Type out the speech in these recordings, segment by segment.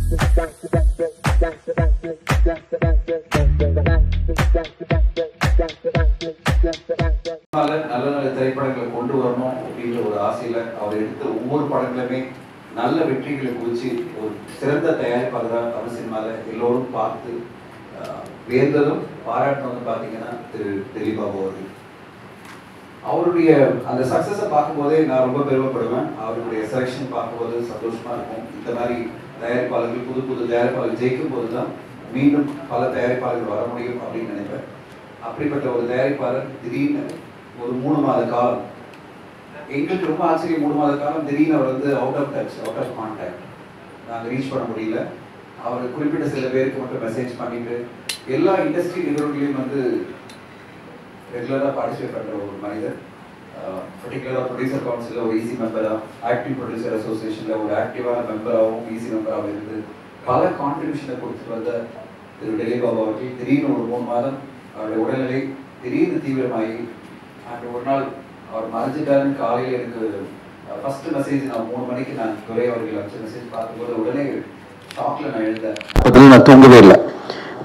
நல்ல நல்ல திரைப்படங்களை கொண்டு வரணும் அப்படிங்கிற ஒரு ஆசையில அவர் எடுத்த ஒவ்வொரு படங்களுமே நல்ல வெற்றிகளை குவிச்சு ஒரு சிறந்த தயாரிப்பாளராக தமிழ் சினிமாவில் எல்லோரும் பார்த்து வேந்ததும் பாராட்டினதும் பார்த்தீங்கன்னா திரு திலீப் பாபு அவர்கள். அவருடைய அந்த சக்ஸஸை பார்க்கும்போதே நான் ரொம்ப பெருமைப்படுவேன். அவருடைய செலெக்ஷன் பார்க்கும்போது சந்தோஷமா இருக்கும். இந்த மாதிரி தயாரிப்பாளர்கள் புது புது தயாரிப்பாளர்கள் ஜெயிக்கும் போது தான் மீண்டும் பல தயாரிப்பாளர்கள் வர முடியும் அப்படின்னு நினைப்பேன். அப்படிப்பட்ட ஒரு தயாரிப்பாளர் திடீர்னு ஒரு 3 மாத காலம் எங்களுக்கு ரொம்ப ஆச்சரியம். 3 மாத காலம் திடீர்னு அவர் வந்து out of touch, out of contact, நாங்கள் ரீச் பண்ண முடியல. அவர் குறிப்பிட்ட சில பேருக்கு மட்டும் மெசேஜ் பண்ணிட்டு எல்லா இண்டஸ்ட்ரி நிகழ்வுகளையும் வந்து ரெகுலராக பார்ட்டிசிபேட் பண்ணுற ஒரு மனிதர். பர்டிகுலராக ப்ரொடியூசர் கவுன்சிலில் ஒரு ஈசி மெம்பராக, ஆக்டிவ் ப்ரொடியூசர் அசோசியேஷனில் ஒரு ஆக்டிவான மெம்பராகவும் ஈசி மெம்பராகவும் இருந்து பல கான்ட்ரிபியூஷனை கொடுத்துட்டு வந்த திரு திலீப் பாபு அவர்கள் திடீர்னு ஒரு 3 மாதம் அவருடைய உடல்நிலை திடீர்னு தீவிரமாகி அன்று ஒரு நாள் அவர் மறைஞ்சிட்டாருன்னு காலையில் எனக்கு ஃபர்ஸ்ட் மெசேஜ் நான் 3 மணிக்கு நான் துறை அவர்கள் அனுப்பிச்ச மெசேஜ் பார்க்கும்போது உடனே ஷாக்ல நான் எழுந்தேன். அப்போதுல நான் தூங்கவே இல்லை.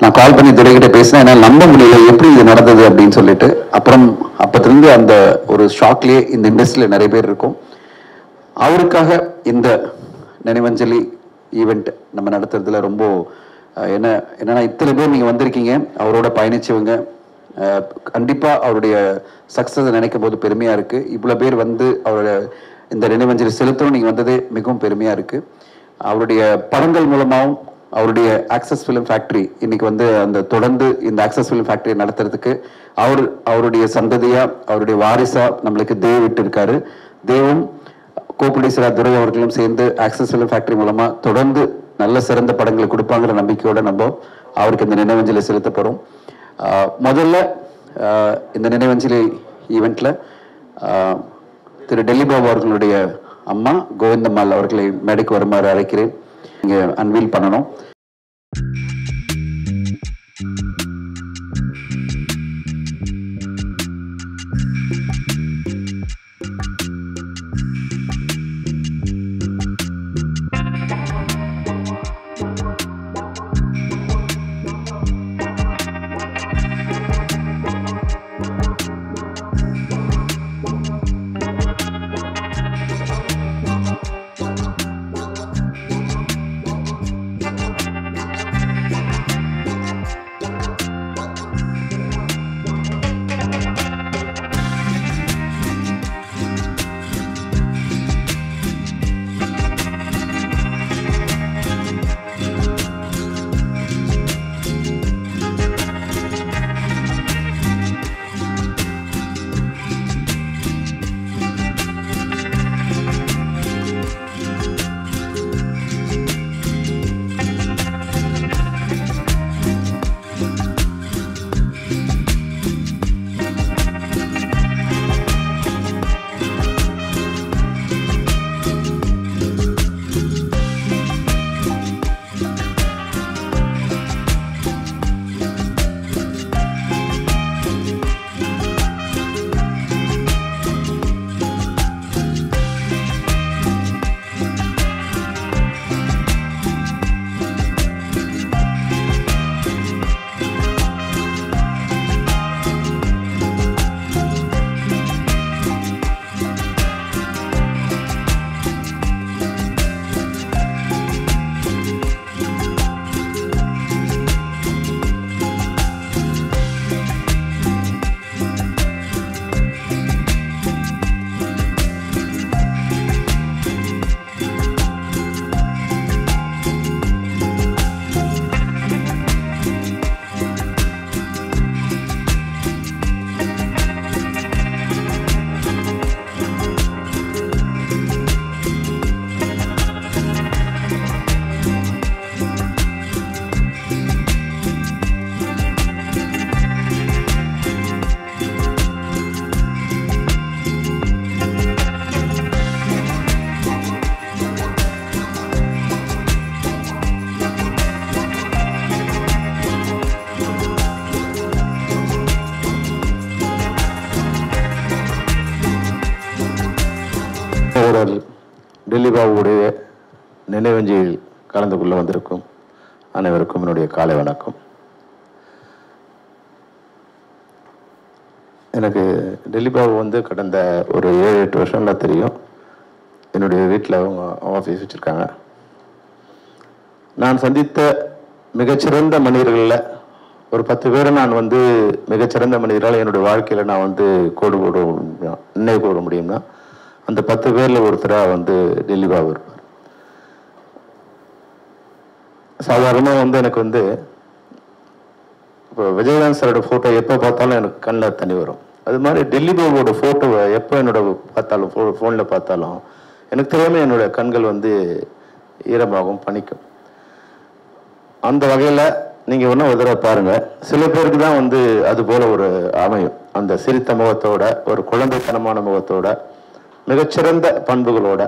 நான் கால் பண்ணி துறைகிட்ட பேசினேன். என்னால் நம்ப முடியல எப்படி இது நடந்தது அப்படின்னு சொல்லிட்டு. அப்புறம் அப்பத்திலிருந்து அந்த ஒரு ஷாக்லேயே இந்த இண்டஸ்ட்ரியில் நிறைய பேர் இருக்கும். அவருக்காக இந்த நினைவஞ்சலி ஈவெண்ட் நம்ம நடத்துறதுல ரொம்ப என்னன்னா இத்தனை பேர் நீங்கள் வந்திருக்கீங்க, அவரோட பயணிச்சவங்க. கண்டிப்பாக அவருடைய சக்ஸஸை நினைக்கும் போது பெருமையாக இருக்குது. இவ்வளோ பேர் வந்து அவரோட இந்த நினைவஞ்சலி செலுத்தவும் நீங்கள் வந்ததே மிகவும் பெருமையாக இருக்குது. அவருடைய படங்கள் மூலமாகவும் அவருடைய ஆக்சஸ் ஃபிலிம் ஃபேக்ட்ரி இன்னைக்கு வந்து அந்த தொடர்ந்து இந்த ஆக்சஸ் ஃபிலிம் ஃபேக்டரியை நடத்துறதுக்கு அவருடைய சந்ததியாக அவருடைய வாரிசாக நம்மளுக்கு தேவ் விட்டு இருக்காரு. தேவும் கோப்ரொடியூசரா துரை அவர்களும் சேர்ந்து ஆக்சஸ் ஃபிலிம் ஃபேக்டரி மூலமாக தொடர்ந்து நல்ல சிறந்த படங்களை கொடுப்பாங்கிற நம்பிக்கையோட நம்ம அவருக்கு இந்த நினைவஞ்சலி செலுத்த போகிறோம். முதல்ல இந்த நினைவஞ்சலி ஈவெண்ட்ல திரு திலீப் பாபு அவர்களுடைய அம்மா கோவிந்தம்மாள் அவர்களை மேடைக்கு வருமாறு அழைக்கிறேன். இங்கே அன்வீல் பண்ணணும். திலீப் பாபுடைய நினைவஞ்சலி கலந்து கொள்ள வந்திருக்கும் அனைவருக்கும் என்னுடைய காலை வணக்கம். எனக்கு டெல்லி பாபு வந்து கடந்த ஒரு 7-8 வருஷம்ல தெரியும். என்னுடைய வீட்டில் அவங்க ஆஃபீஸ் வச்சுருக்காங்க. நான் சந்தித்த மிகச்சிறந்த மனிதர்களில் ஒரு 10 பேரை நான் வந்து மிகச்சிறந்த மனிதரால் என்னுடைய வாழ்க்கையில் நான் வந்து நினைவு கூற முடியும்னா அந்த 10 பேரில் ஒருத்தராக வந்து டெல்லி பாபு இருப்பார். சாதாரணமாக வந்து எனக்கு வந்து இப்போ விஜயகாந்த் சாரோட ஃபோட்டோ எப்போ பார்த்தாலும் எனக்கு கண்ணில் தண்ணி வரும். அது மாதிரி டெல்லி பாபுவோட ஃபோட்டோவை எப்போ என்னோட பார்த்தாலும் ஃபோனில் பார்த்தாலும் எனக்கு தெரியாமல் என்னோட கண்கள் வந்து ஈரமாகவும் பணிக்கும். அந்த வகையில் நீங்கள் ஒன்றும் ஒரு தடவை பாருங்கள். சில பேருக்கு தான் வந்து அது போல் ஒரு அமையும். அந்த சிரித்த முகத்தோட ஒரு குழந்தைத்தனமான முகத்தோட மிகச்சிறந்த பண்புகளோட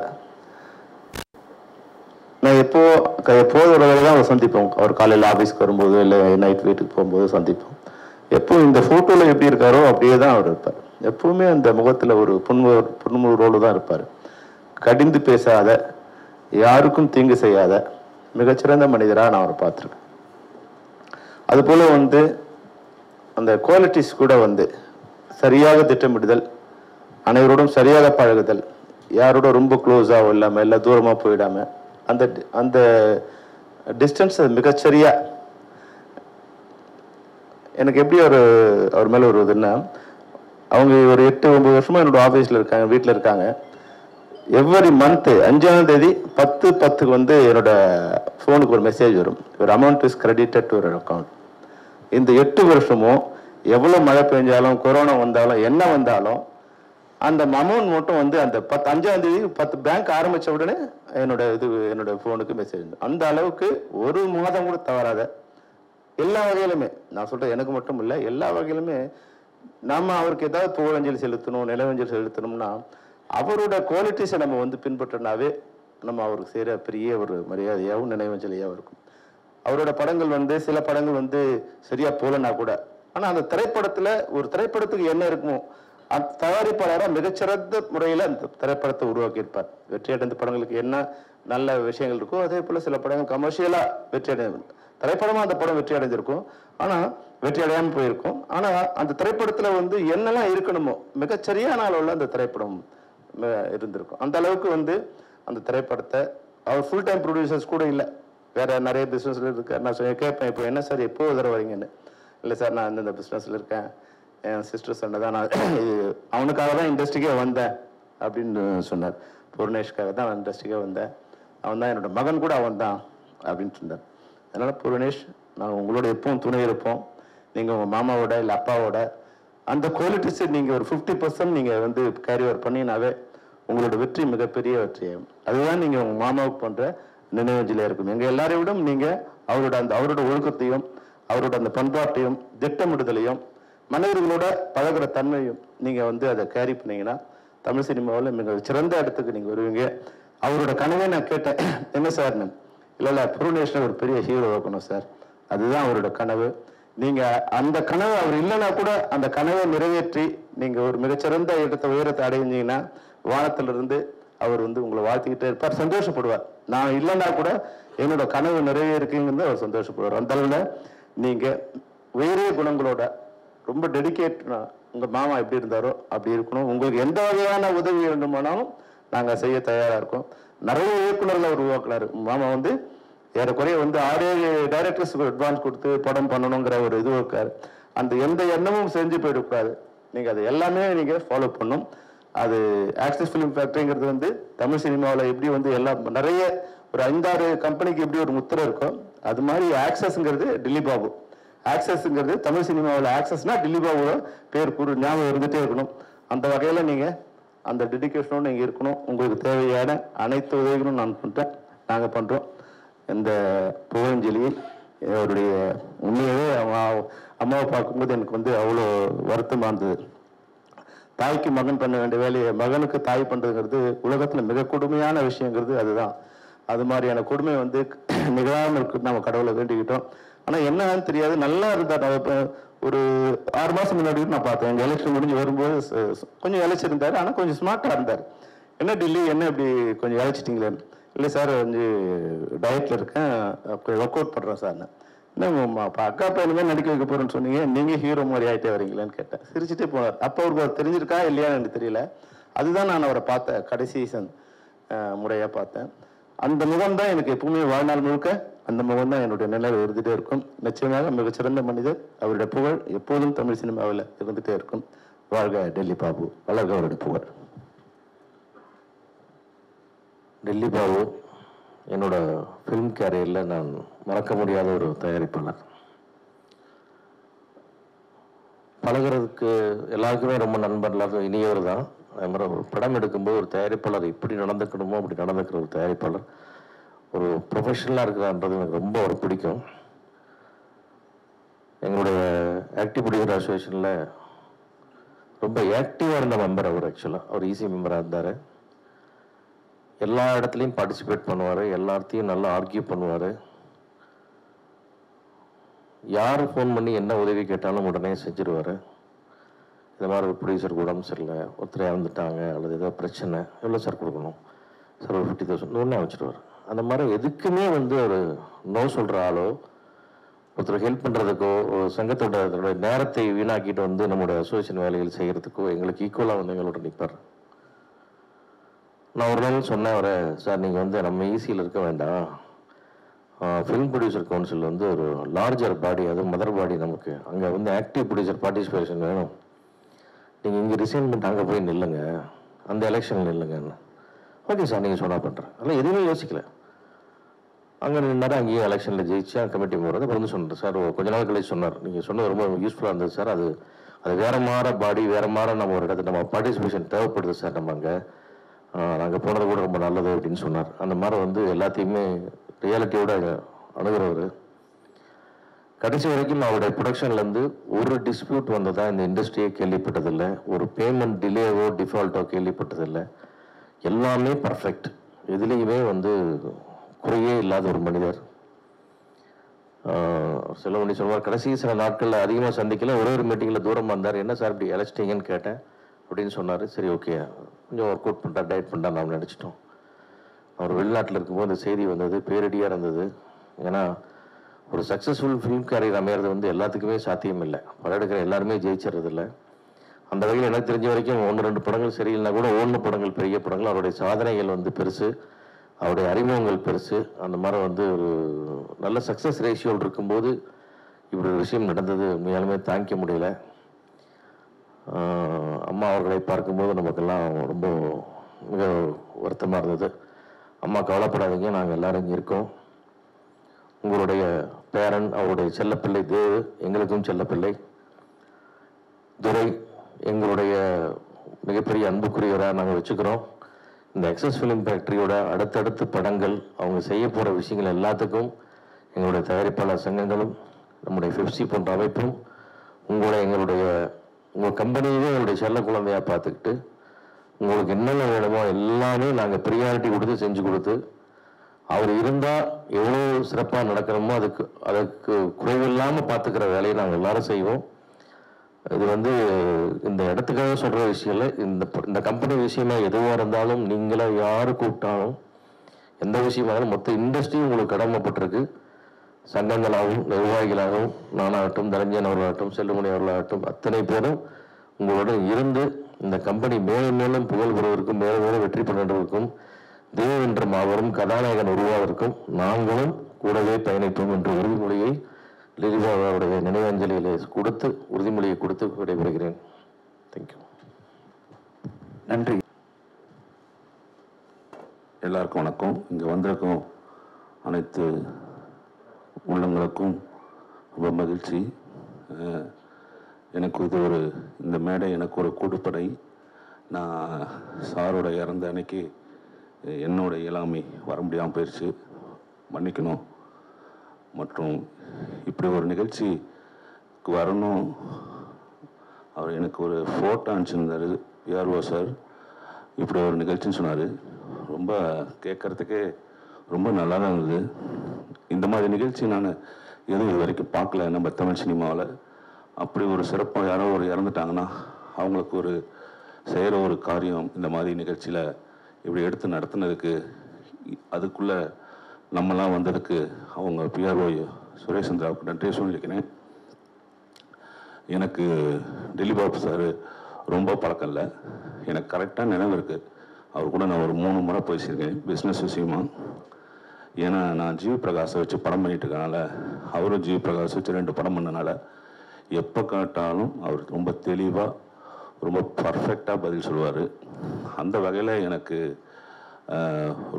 நான் எப்போது ஒரு வேலை தான் அவர் சந்திப்போம். அவர் காலையில் ஆஃபீஸ்க்கு வரும்போது இல்லை நைட் வீட்டுக்கு போகும்போது சந்திப்போம். எப்போ இந்த ஃபோட்டோவில் எப்படி இருக்காரோ அப்படியே தான் அவர் இருப்பார். எப்பவுமே அந்த முகத்தில் ஒரு புன்முறுவலோடு தான் இருப்பார். கடிந்து பேசாத, யாருக்கும் தீங்கு செய்யாத மிகச்சிறந்த மனிதராக நான் அவரை பார்த்துருக்கேன். அதுபோல் வந்து அந்த குவாலிட்டிஸ் கூட வந்து சரியாக திட்டமிடுதல், அனைவரோடும் சரியாக பழகுதல், யாரோட ரொம்ப க்ளோஸாகவும் இல்லாமல் இல்லை தூரமாக போயிடாமல் அந்த அந்த டிஸ்டன்ஸ் மிகச்சரியா எனக்கு எப்படி அவர் மேலே ஒரு இதுன்னா, அவங்க ஒரு 8-9 வருஷமாக என்னோட ஆஃபீஸில் இருக்காங்க, வீட்டில் இருக்காங்க. எவ்ரி மந்த்து 5ஆம் தேதி 10/10 வந்து என்னோட ஃபோனுக்கு ஒரு மெசேஜ் வரும். ஒரு அமௌண்ட் இஸ் கிரெடிட்டட் டு ஒரு அக்கௌண்ட். இந்த 8 வருஷமும் எவ்வளோ மழை பெஞ்சாலும் கொரோனா வந்தாலும் என்ன வந்தாலும் அந்த அமௌண்ட் மட்டும் வந்து அந்த 5ஆம் தேதி 10 பேங்க் ஆரம்பித்த உடனே என்னோட ஃபோனுக்கு மெசேஜ். அந்த அளவுக்கு ஒரு மாதம் கூட தவறாத எல்லா வகையிலுமே, நான் சொல்கிறேன் எனக்கு மட்டும் இல்லை, எல்லா வகையிலுமே நம்ம அவருக்கு ஏதாவது புகழஞ்சலி செலுத்தணும், நிலவஞ்சலி செலுத்தணும்னா அவரோட குவாலிட்டிஸை நம்ம வந்து பின்பற்றினாவே நம்ம அவருக்கு செய்கிற பெரிய ஒரு மரியாதையாகவும் நினைவஞ்சலியாகவும் இருக்கும். அவரோட படங்கள் வந்து சில படங்கள் வந்து சரியாக போகலன்னா கூட, ஆனால் அந்த திரைப்படத்தில் ஒரு திரைப்படத்துக்கு என்ன இருக்குமோ அந்த தயாரிப்பாளராக மிகச்சிறந்த முறையில் அந்த திரைப்படத்தை உருவாக்கியிருப்பார். வெற்றி அடைந்த படங்களுக்கு என்ன நல்ல விஷயங்கள் இருக்கோ அதே போல் சில படங்கள் கமர்ஷியலாக வெற்றி அடைந்த திரைப்படமாக அந்த படம் வெற்றி அடைஞ்சிருக்கும், ஆனால் வெற்றி அடையாமல் போயிருக்கும். ஆனால் அந்த திரைப்படத்தில் வந்து என்னெல்லாம் இருக்கணுமோ மிகச்சரியான அளவில் அந்த திரைப்படம் இருந்திருக்கும். அந்த அளவுக்கு வந்து அந்த திரைப்படத்தை அவர் ஃபுல் டைம் ப்ரொடியூசர்ஸ் கூட இல்லை, வேற நிறைய பிஸ்னஸில் இருக்கார். நான் கேட்பேன், இப்போ என்ன சார் எப்போ தடவை வரீங்கன்னு. இல்லை சார் நான் இந்த பிஸ்னஸில் இருக்கேன், என் சிஸ்டர் சொன்னதான், நான் அவனுக்காக தான் இண்டஸ்ட்ரிக்கே வந்தேன் அப்படின்னு சொன்னார். புவனேஷ்காக தான் நான் இண்டஸ்ட்ரிக்கே வந்தேன், அவன் தான் என்னோட மகன் கூட அவன் தான் அப்படின்னு சொன்னார். அதனால் புவனேஷ், நாங்கள் உங்களோட எப்பவும் துணை இருப்போம். நீங்கள் உங்கள் மாமாவோட இல்லை அப்பாவோட அந்த குவாலிட்டிஸை நீங்கள் ஒரு 50% நீங்கள் வந்து கேரி ஓவர் பண்ணினாவே உங்களோட வெற்றி மிகப்பெரிய வெற்றியாகும். அதுதான் நீங்கள் உங்கள் மாமாவுக்கு பண்ணுற நினைவஞ்சலியாக இருக்கும். எங்கள் எல்லாரையும் விட நீங்கள் அவரோட ஒழுக்கத்தையும் அவரோட அந்த பண்பாட்டையும் திட்டமிடுதலையும் மனிதர்களோட பழகிற தன்மையும் நீங்கள் வந்து அதை கேரி பண்ணீங்கன்னா தமிழ் சினிமாவில் மிக சிறந்த இடத்துக்கு நீங்கள் வருவீங்க. அவரோட கனவே நான் கேட்டேன், என்ன சார்? இல்லை புவனேஷ்ல ஒரு பெரிய ஹீரோ வைக்கணும் சார், அதுதான் அவரோட கனவு. நீங்கள் அந்த கனவு அவர் இல்லைன்னா கூட அந்த கனவை நிறைவேற்றி நீங்கள் ஒரு மிகச்சிறந்த இடத்தை உயரத்தை அடைஞ்சிங்கன்னா வானத்திலிருந்து அவர் வந்து உங்களை வாழ்த்திக்கிட்டே இருப்பார், சந்தோஷப்படுவார். நான் இல்லைன்னா கூட என்னோட கனவு நிறைவேறுக்குங்கிறது அவர் சந்தோஷப்படுவார். அந்த அளவில் நீங்கள் உயரிய குணங்களோட ரொம்ப டெடிகேட்னா உங்கள் மாமா எப்படி இருந்தாரோ அப்படி இருக்கணும். உங்களுக்கு எந்த வகையான உதவி வேண்டுமானாலும் நாங்கள் செய்ய தயாராக இருக்கோம். நிறைய இயக்குநர்களை அவர் உருவாக்குனாரு. மாமா வந்து ஏறக்குறைய வந்து 6-7 டைரக்டர்ஸுக்கு அட்வான்ஸ் கொடுத்து படம் பண்ணணுங்கிற ஒரு இது இருக்காரு. அந்த எந்த எண்ணமும் செஞ்சு போயிடக்கூடாது. நீங்கள் அது எல்லாமே நீங்கள் ஃபாலோ பண்ணும். அது ஆக்சிஸ் ஃபிலிம் ஃபேக்டரிங்கிறது வந்து தமிழ் சினிமாவில் எப்படி வந்து நிறைய ஒரு 5-6 கம்பெனிக்கு எப்படி ஒரு முத்திரை இருக்கோ அது மாதிரி ஆக்சஸ்ங்கிறது டெல்லி பாபு. ஆக்சஸ்ங்கிறது தமிழ் சினிமாவில் ஆக்சஸ்னா டெல்லி பாபுவோட பேர் ஞாபகம் இருந்துகிட்டே இருக்கணும். அந்த வகையில் நீங்கள் அந்த டெடிக்கேஷனோடு நீங்கள் இருக்கணும். உங்களுக்கு தேவையான அனைத்து உதவிகளும் நாங்கள் பண்ணுறோம். இந்த புகழஞ்சலியை அவருடைய உண்மையாகவே அம்மாவை பார்க்கும்போது எனக்கு வந்து அவ்வளோ வருத்தமாக இருந்தது. தாய்க்கு மகன் பண்ண வேண்டிய வேலையை மகனுக்கு தாய் பண்ணுறதுங்கிறது உலகத்தில் மிக கொடுமையான விஷயங்கிறது அதுதான். அது மாதிரியான கொடுமை வந்து நிகழாமல் இருக்கு நம்ம கடவுளை வேண்டிக்கிட்டோம். ஆனால் என்னன்னு தெரியாது, நல்லா இருந்தார். இப்போ ஒரு 6 மாதம் முன்னாடி நான் பார்த்தேன், எங்கள் எலெக்ஷன் முடிஞ்சு வரும்போது கொஞ்சம் இழைச்சிருந்தார், ஆனால் கொஞ்சம் ஸ்மார்ட்டாக இருந்தார். என்ன டெல்லி என்ன இப்படி கொஞ்சம் இழைச்சிட்டிங்களேன்னு. இல்லை சார் வந்து டயட்டில் இருக்கேன், ஒர்க் அவுட் பண்ணுறேன் சார். இன்னும் அக்கா பையனுமே நடிக்க வைக்க போகிறேன்னு சொன்னீங்க, நீங்கள் ஹீரோ மாதிரி ஆகிட்டே வரீங்களான்னு கேட்டேன். சிரிச்சுட்டே போனார். அப்போ அவருக்கு தெரிஞ்சிருக்கா இல்லையான்னு எனக்கு தெரியல. அதுதான் நான் அவரை பார்த்தேன், கடைசி முறையாக பார்த்தேன். அந்த முகம் தான் எனக்கு எப்பவுமே வாழ்நாள் முழுக்க அந்த முகம் தான் என்னுடைய நினைவு இருந்துகிட்டே இருக்கும். நிச்சயமாக மிகச்சிறந்த மனிதர். அவருடைய புகழ் எப்போதும் தமிழ் சினிமாவில் இருந்துகிட்டே இருக்கும். வாழ்க டெல்லி பாபு, வளர்க அவருடைய புகழ். டெல்லி பாபு என்னோட ஃபிலிம் கேரியரில் நான் மறக்க முடியாத ஒரு தயாரிப்பாளர். பழகிறதுக்கு எல்லாருக்குமே ரொம்ப நண்பர்களாக இனியவர் தான். அது மாதிரி ஒரு படம் எடுக்கும்போது ஒரு தயாரிப்பாளர் எப்படி நடந்துக்கணுமோ அப்படி நடந்துக்கிற ஒரு தயாரிப்பாளர், ஒரு ப்ரொஃபஷனலாக இருக்கிறான்றது எனக்கு ரொம்ப ஒரு பிடிக்கும். எங்களுடைய ஆக்டிவ் ப்ரொடியூசர் அசோசியேஷனில் ரொம்ப ஆக்டிவாக இருந்த மெம்பர் அவர். ஆக்சுவலாக அவர் ஈஸி மெம்பராக இருந்தார். எல்லா இடத்துலையும் பார்ட்டிசிபேட் பண்ணுவார், எல்லாத்தையும் நல்லா ஆர்கியூ பண்ணுவார். யார் ஃபோன் பண்ணி என்ன உதவி கேட்டாலும் உடனே செஞ்சுருவார். இந்த மாதிரி ஒரு ப்ரொடியூசருக்கு உடம்பு சரியில்லை, ஒருத்தர் இறந்துட்டாங்க அல்லது ஏதோ பிரச்சனை, எவ்வளோ சார் கொடுக்கணும் சார், ஒரு 50,000 ஒன்றே வச்சுருவார். அந்த மாதிரி எதுக்குமே வந்து ஒரு நோ சொல்கிற ஆளோ, ஒருத்தர் ஹெல்ப் பண்ணுறதுக்கோ, ஒரு சங்கத்தோட நேரத்தை வீணாக்கிட்டு வந்து நம்மளுடைய அசோசியேஷன் வேலைகள் செய்கிறதுக்கோ எங்களுக்கு ஈக்குவலாக வந்து எங்களோட நிற்பார். நான் ஒரு நாள் சொன்னேன் அவரை, சார் நீங்கள் வந்து நம்ம ஈஸியில் இருக்க வேண்டாம், ஃபிலிம் ப்ரொடியூசர் கவுன்சில் வந்து ஒரு லார்ஜர் பாடி, அது மதர் பாடி, நமக்கு அங்கே வந்து ஆக்டிவ் ப்ரொடியூசர் பார்ட்டிசிபேஷன் வேணும். நீங்கள் இங்கே ரிசைன் பண்ணிட்டு அங்கே போய் நில்லுங்க, அந்த எலெக்ஷனில் நில்லுங்கன்னு. ஓகே சார் நீங்கள் சொன்னால் பண்ணுறேன். அதெல்லாம் எதுவுமே யோசிக்கல. அங்கே நின்னாரு, அங்கேயும் எலெக்ஷனில் ஜெயிச்சா கமிட்டி போகிறது. அப்புறம் வந்து சொன்னார் சார், கொஞ்ச நாள் கழிச்சு சொன்னார், நீங்கள் சொன்னது ரொம்ப யூஸ்ஃபுல்லாக இருந்தது சார், அது வேறு மாற பாடி, வேறு மாற நம்ம ஒரு இடத்துல நம்ம பார்ட்டிசிபேஷன் தேவைப்படுது சார், நம்ம அங்கே நாங்கள் போனது கூட ரொம்ப நல்லது அப்படின்னு சொன்னார். அந்த மாதிரி வந்து எல்லாத்தையுமே ரியாலிட்டியோட அணுகிறவர். கடைசி வரைக்கும் அவருடைய ப்ரொடக்ஷன்லேருந்து ஒரு டிஸ்பியூட் வந்ததா இந்த இண்டஸ்ட்ரியே கேள்விப்பட்டதில்லை, ஒரு பேமெண்ட் டிலேவோ டிஃபால்ட்டோ கேள்விப்பட்டதில்லை. எல்லாமே பர்ஃபெக்ட், எதுலேயுமே வந்து குறையே இல்லாத ஒரு மனிதர். செல்வமணி சொல்வார், கடைசி சில நாட்களில் அதிகமாக சந்திக்கல, ஒரே ஒரு மீட்டிங்கில் தூரமாக இருந்தார். என்ன சார் இப்படி அழைச்சிட்டிங்கன்னு கேட்டேன் அப்படின்னு சொன்னார். சரி ஓகே, கொஞ்சம் ஒர்க் அவுட் பண்ணுறா, டயட் பண்ணுறா நாம் நினச்சிட்டோம். அவர் வெளிநாட்டில் இருக்கும்போது அந்த செய்தி வந்தது, பேரடியாக இருந்தது. ஏன்னா ஒரு சக்ஸஸ்ஃபுல் ஃபிலிம் கேரியர் அமையிறது வந்து எல்லாத்துக்குமே சாத்தியம் இல்லை, படம் எடுக்கிற எல்லாருமே ஜெயிச்சிடறது இல்லை. அந்த வகையில் எனக்கு தெரிஞ்ச வரைக்கும் 1-2 படங்கள் சரியில்லைனா கூட ஓடின படங்கள் பெரிய படங்கள். அவருடைய சாதனைகள் வந்து பெருசு, அவருடைய அறிமுகங்கள் பெருசு. அந்த மாதிரி வந்து ஒரு நல்ல சக்ஸஸ் ரேஷியோல் இருக்கும்போது இப்படி ஒரு விஷயம் நடந்தது உண்மையாலுமே தாங்கிக்க முடியல. அம்மா அவர்களை பார்க்கும்போது நமக்கெல்லாம் ரொம்ப மிக வருத்தமாக இருந்தது. அம்மா கவலைப்படாதீங்க, நாங்கள் எல்லாரும் இங்கே இருக்கோம். உங்களுடைய பேரன், அவருடைய செல்லப்பிள்ளை தேவ், எங்களுக்கும் செல்லப்பிள்ளை துரை, எங்களுடைய மிகப்பெரிய அன்புக்குரியவராக நாங்கள் வச்சுக்கிறோம். இந்த எக்ஸஸ் ஃபிலிம் ஃபேக்ட்ரியோட அடுத்தடுத்து படங்கள், அவங்க செய்ய போகிற விஷயங்கள் எல்லாத்துக்கும் எங்களுடைய தயாரிப்பாளர் சங்கங்களும் நம்முடைய FIFC போன்ற அமைப்பும் உங்கள் கம்பெனியே எங்களுடைய செல்ல குழந்தையாக பார்த்துக்கிட்டு உங்களுக்கு என்னென்ன வேணுமோ எல்லாமே நாங்கள் ப்ரியாரிட்டி கொடுத்து செஞ்சு கொடுத்து, அவர் இருந்தால் எவ்வளோ சிறப்பாக நடக்கணுமோ அதுக்கு குறைவில்லாமல் பார்த்துக்கிற வேலையை நாங்கள் எல்லாரும் செய்வோம். இது வந்து இந்த இடத்துக்காக சொல்கிற விஷயம் இல்லை, இந்த கம்பெனி விஷயமா எதுவாக இருந்தாலும் நீங்களே யார் கூப்பிட்டாலும் எந்த விஷயமானாலும் மொத்த இண்டஸ்ட்ரி உங்களுக்கு கடமைப்பட்டிருக்கு. சங்கங்களாகவும் நிர்வாகிகளாகவும் நானாகட்டும், தனஞ்சயன் அவர்களாகட்டும், செல்லுமணி அவர்களாகட்டும், அத்தனை பேரும் உங்களுடன் இருந்து இந்த கம்பெனி மேலும் மேலும் புகழ் பெறுவதற்கும் மேலும் மேலும் வெற்றி பெறுவதற்கும் தேவ் என்ற மாபெரும் கதாநாயகன் உருவாவதற்கும் நாங்களும் கூடவே பயணிப்போம் என்ற உறுதிமொழியை லிலிபாவுடைய நினைவஞ்சலியிலே கொடுத்து உறுதிமொழியை கொடுத்து விடைபெறுகிறேன். தேங்க்யூ. நன்றி. எல்லாருக்கும் வணக்கம். இங்கே வந்திருக்கும் அனைத்து உள்ளங்களுக்கும் ரொம்ப மகிழ்ச்சி. எனக்கு இது இந்த மேடை எனக்கு ஒரு கூட்டுப்படை. நான் சாரோட இறந்த அன்னைக்கு என்னோட இயலாமை வர முடியாமல் போயிடுச்சு, மன்னிக்கணும். மற்றும் இப்படி ஒரு நிகழ்ச்சிக்கு வரணும், அவர் எனக்கு ஒரு ஃபோட்டோ அனுப்பிச்சிருந்தார் PRO சார், இப்படி ஒரு நிகழ்ச்சின்னு சொன்னார். ரொம்ப கேட்குறதுக்கே ரொம்ப நல்லா தான் இருந்தது. இந்த மாதிரி நிகழ்ச்சி நான் எதுவும் இது வரைக்கும் பார்க்கல நம்ம தமிழ் சினிமாவில். அப்படி ஒரு சிறப்பாக யாரோ இறந்துட்டாங்கன்னா அவங்களுக்கு செய்கிற ஒரு காரியம் இந்த மாதிரி நிகழ்ச்சியில் இப்படி எடுத்து நடத்துனதுக்கு அதுக்குள்ளே நம்மலாம் வந்ததுக்கு அவங்க பிஆர்ஓ சுரேஷ் சந்திராவுக்கு நன்றியை சொல்லியிருக்கிறேன். எனக்கு திலீப் பாபு சார் ரொம்ப பழக்கம் இல்லை, எனக்கு கரெக்டாக நினைவு இருக்குது. அவர் கூட நான் ஒரு 3 முறை பேசியிருக்கேன் பிஸ்னஸ் விஷயமா. ஏன்னா நான் ஜிவி பிரகாஷை வச்சு படம் பண்ணிட்டு இருக்கனால, அவரும் ஜிவி பிரகாஷ் வச்சு 2 படம் பண்ணனால எப்போ கேட்டாலும் அவர் ரொம்ப தெளிவாக ரொம்ப பர்ஃபெக்டாக பதில் சொல்லுவார். அந்த வகையில் எனக்கு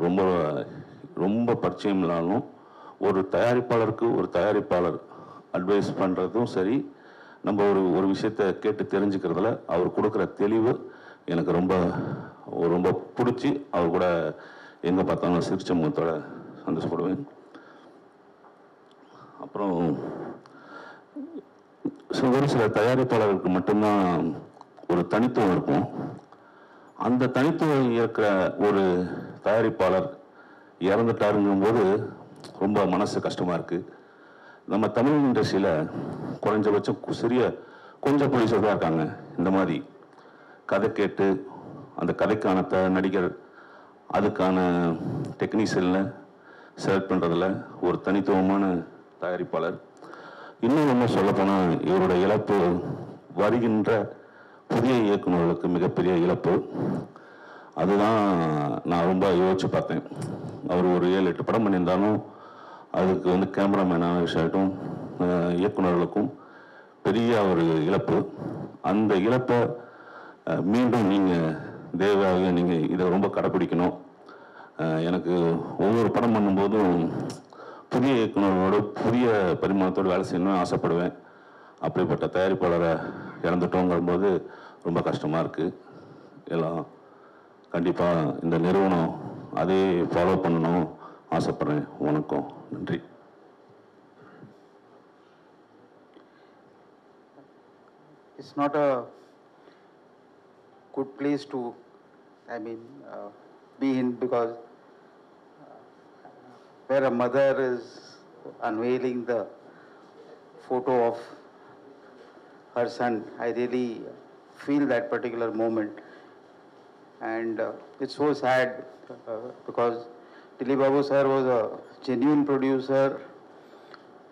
ரொம்ப ரொம்ப பரிச்சயம் இல்லாலும் ஒரு தயாரிப்பாளருக்கு ஒரு தயாரிப்பாளர் அட்வைஸ் பண்ணுறதும் சரி, நம்ம ஒரு விஷயத்தை கேட்டு தெரிஞ்சுக்கிறதுல அவர் கொடுக்குற தெளிவு எனக்கு ரொம்ப ரொம்ப பிடிச்சி அவர் கூட எங்கே பார்த்தாலும் சிரிச்ச முகத்தோட சந்தோஷப்படுவேன். அப்புறம் ஒரு சில தயாரிப்பாளர்களுக்கு மட்டும்தான் ஒரு தனித்துவம் இருக்கும். அந்த தனித்துவம் இருக்கிற ஒரு தயாரிப்பாளர் இறந்துட்டாருங்கும்போது ரொம்ப மனசு கஷ்டமாக இருக்குது. நம்ம தமிழ் இண்டஸ்ட்ரியில் குறைஞ்சபட்சம் கொஞ்சம் ப்ரொடியூசர் தான் இருக்காங்க. இந்த மாதிரி கதை கேட்டு அந்த கதைக்கான நடிகர் அதுக்கான டெக்னீஷியனில் செலக்ட் பண்ணுறதுல ஒரு தனித்துவமான தயாரிப்பாளர். இன்னும் ரொம்ப சொல்லப்போனால் இவரோட இழப்பு வருகின்ற புதிய இயக்குநர்களுக்கு மிகப்பெரிய இழப்பு. அதுதான் நான் ரொம்ப யோசிச்சு பார்த்தேன். அவர் ஒரு 7-8 படம் பண்ணியிருந்தாலும் அதுக்கு வந்து கேமராமேனாகட்டும் இயக்குநர்களுக்கும் பெரிய ஒரு இழப்பு. அந்த இழப்பை மீண்டும் நீங்கள் தேவையாக நீங்கள் இதை ரொம்ப கடைப்பிடிக்கணும். எனக்கு ஒவ்வொரு படம் பண்ணும்போதும் புதிய இயக்குநர்களோட புதிய பரிமாணத்தோடு வேலை செய்யணும்னு ஆசைப்படுவேன். அப்படிப்பட்ட தயாரிப்பாளரை இறந்துட்டோங்கும்போது ரொம்ப கஷ்டமாக இருக்குது. எல்லாம் கண்டிப்பாக இந்த நிறுவனம் அதே ஃபாலோ பண்ணணும் ஆசைப்படுறேன். வணக்கம், நன்றி. It's not a good place to, be in, because where a mother is unveiling the photo of her son, I really feel that particular moment. And it's so sad because Dilip Babu sir was a genuine producer.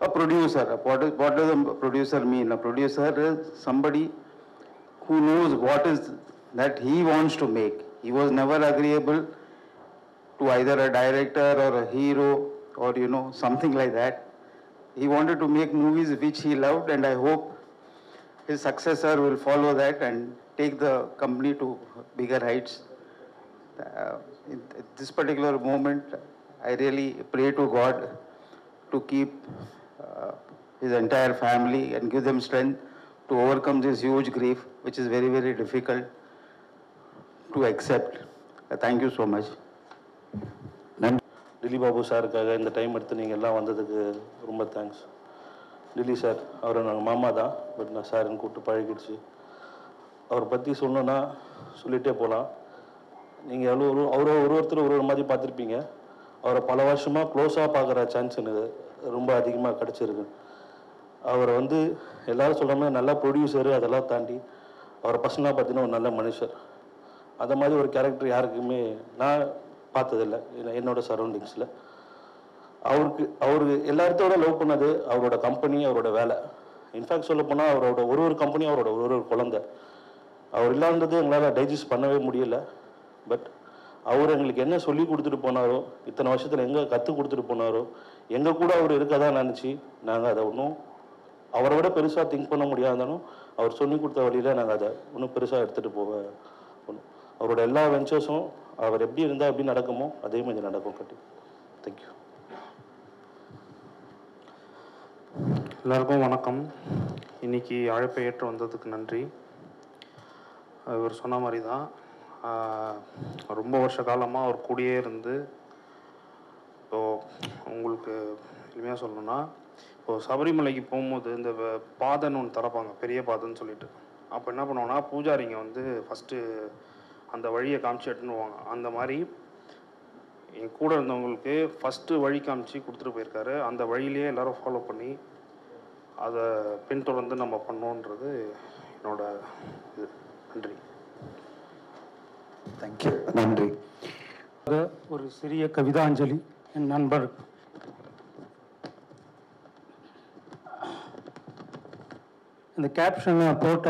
A producer, what does a producer mean? A producer is somebody who knows what is that he wants to make. He was never agreeable to either a director or a hero or something like that. He wanted to make movies which he loved, and I hope his successor will follow that and take the company to bigger heights. In this particular moment, I really pray to God to keep his entire family and give them strength to overcome this huge grief, which is very, very difficult to accept. Thank you so much. Dilip Babu சாருக்காக இந்த time எடுத்து நீங்கள் எல்லாம் வந்ததுக்கு ரொம்ப thanks. Dilip sir, அவரை நாங்கள் மாமா தான், பட் நான் சாருன்னு கூப்பிட்டு பழகிடுச்சு. அவரை பற்றி சொல்லணுன்னா சொல்லிகிட்டே போகலாம். நீங்கள் அவரை ஒருத்தர் ஒரு மாதிரி பார்த்துருப்பீங்க. அவரை பல வருஷமாக க்ளோஸாக பார்க்குற சான்ஸ் எனக்கு ரொம்ப அதிகமாக கிடச்சிருக்கு. அவரை வந்து எல்லோரும் சொல்கிற மாதிரி நல்ல ப்ரொடியூசரு, அதெல்லாம் தாண்டி அவரை பர்சனலாக பார்த்தீங்கன்னா ஒரு நல்ல மனுஷர். அந்த மாதிரி ஒரு கேரக்டர் யாருக்குமே நான் பார்த்ததில்லை என்னோட சரௌண்டிங்ஸில். அவருக்கு எல்லார்த்தோட லவ் பண்ணது அவரோட கம்பெனி, அவரோட வேலை. இன்ஃபேக்ட் சொல்ல போனால் அவரோட ஒரு கம்பெனி அவரோட ஒரு குழந்தை. அவர் இல்லாதது எங்களால் டைஜஸ்ட் பண்ணவே முடியலை. பட் அவர் எங்களுக்கு என்ன சொல்லி கொடுத்துட்டு போனாரோ, இத்தனை வருஷத்தில் எங்கே கற்றுக் கொடுத்துட்டு போனாரோ, எங்கள் கூட அவர் இருக்கதான் நினச்சி நாங்கள் அதை ஒன்றும் அவரை விட பெருசாக திங்க் பண்ண முடியாதாலும் அவர் சொல்லி கொடுத்த வழியில் நாங்கள் அதை இன்னும் பெருசாக எடுத்துகிட்டு போவோம். அவரோட எல்லா வெஞ்சர்ஸும் அவர் எப்படி இருந்தால் எப்படி நடக்குமோ அதே மாதிரி நடக்கும். கட்டி தேங்க்யூ. எல்லாருக்கும் வணக்கம். இன்றைக்கி அழைப்பை ஏற்று வந்ததுக்கு நன்றி. இவர் சொன்ன மாதிரி தான் ரொம்ப வருஷ காலமாக அவர் கூடயே இருந்து, இப்போது உங்களுக்கு எளிமையாக சொல்லணும்னா, இப்போது சபரிமலைக்கு போகும்போது இந்த பாதைன்னு ஒன்று திறப்பாங்க, பெரிய பாதைன்னு சொல்லிட்டு. அப்போ என்ன பண்ணுவோன்னா, பூஜாரிங்க வந்து ஃபஸ்ட்டு அந்த வழியை காமிச்சு எடுத்துன்னு போவாங்க. அந்த மாதிரி என் கூட இருந்தவங்களுக்கு ஃபஸ்ட்டு வழி காமிச்சு கொடுத்துட்டு போயிருக்காரு. அந்த வழியிலேயே எல்லோரும் ஃபாலோ பண்ணி அதை பின்தொடர்ந்து நம்ம பண்ணோன்றது என்னோட இது. நன்றி. தேங்க்யூ. நன்றி. ஒரு சிறிய கவிதாஞ்சலி என் நண்பர் இந்த கேப்ஷனை போட்ட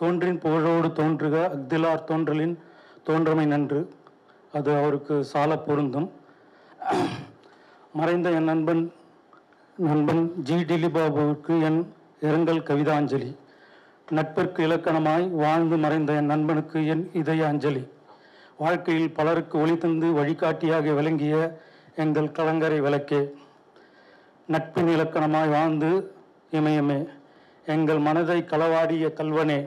தோன்றின் புகழோடு தோன்றுக அக்திலார் தோன்றலின் தோன்றமை நன்று அது அவருக்கு சால பொருந்தும். மறைந்த என் நண்பன் ஜி டிலிபாபுவுக்கு என் இரங்கல் கவிதாஞ்சலி. நட்பிற்கு இலக்கணமாய் வாழ்ந்து மறைந்த என் நண்பனுக்கு என் இதய அஞ்சலி. வாழ்க்கையில் பலருக்கு ஒளி தந்து வழிகாட்டியாக விளங்கிய எங்கள் கலங்கரை விளக்கே. நட்பின் இலக்கணமாய் வாழ்ந்து இமயமே எங்கள் மனதை களவாடிய கல்வனே.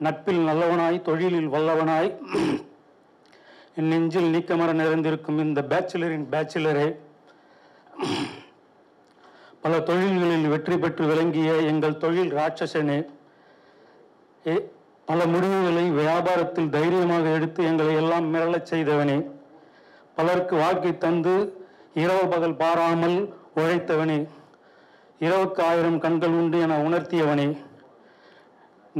நட்பில் நல்லவனாய் தொழிலில் வல்லவனாய் என் நெஞ்சில் நீக்கமர நிறைந்திருக்கும் இந்த பேச்சுலரின் பேச்சுலரே. பல தொழில்களில் வெற்றி பெற்று விளங்கிய எங்கள் தொழில் ராட்சசனே. பல முடிவுகளை வியாபாரத்தில் தைரியமாக எடுத்து எங்களை எல்லாம் மிரளச் செய்தவனே. பலருக்கு வாழ்க்கை தந்து இரவு பகல் பாராமல் உழைத்தவனே. இரவுக்கு 1000 கண்கள் உண்டு என உணர்த்தியவனே.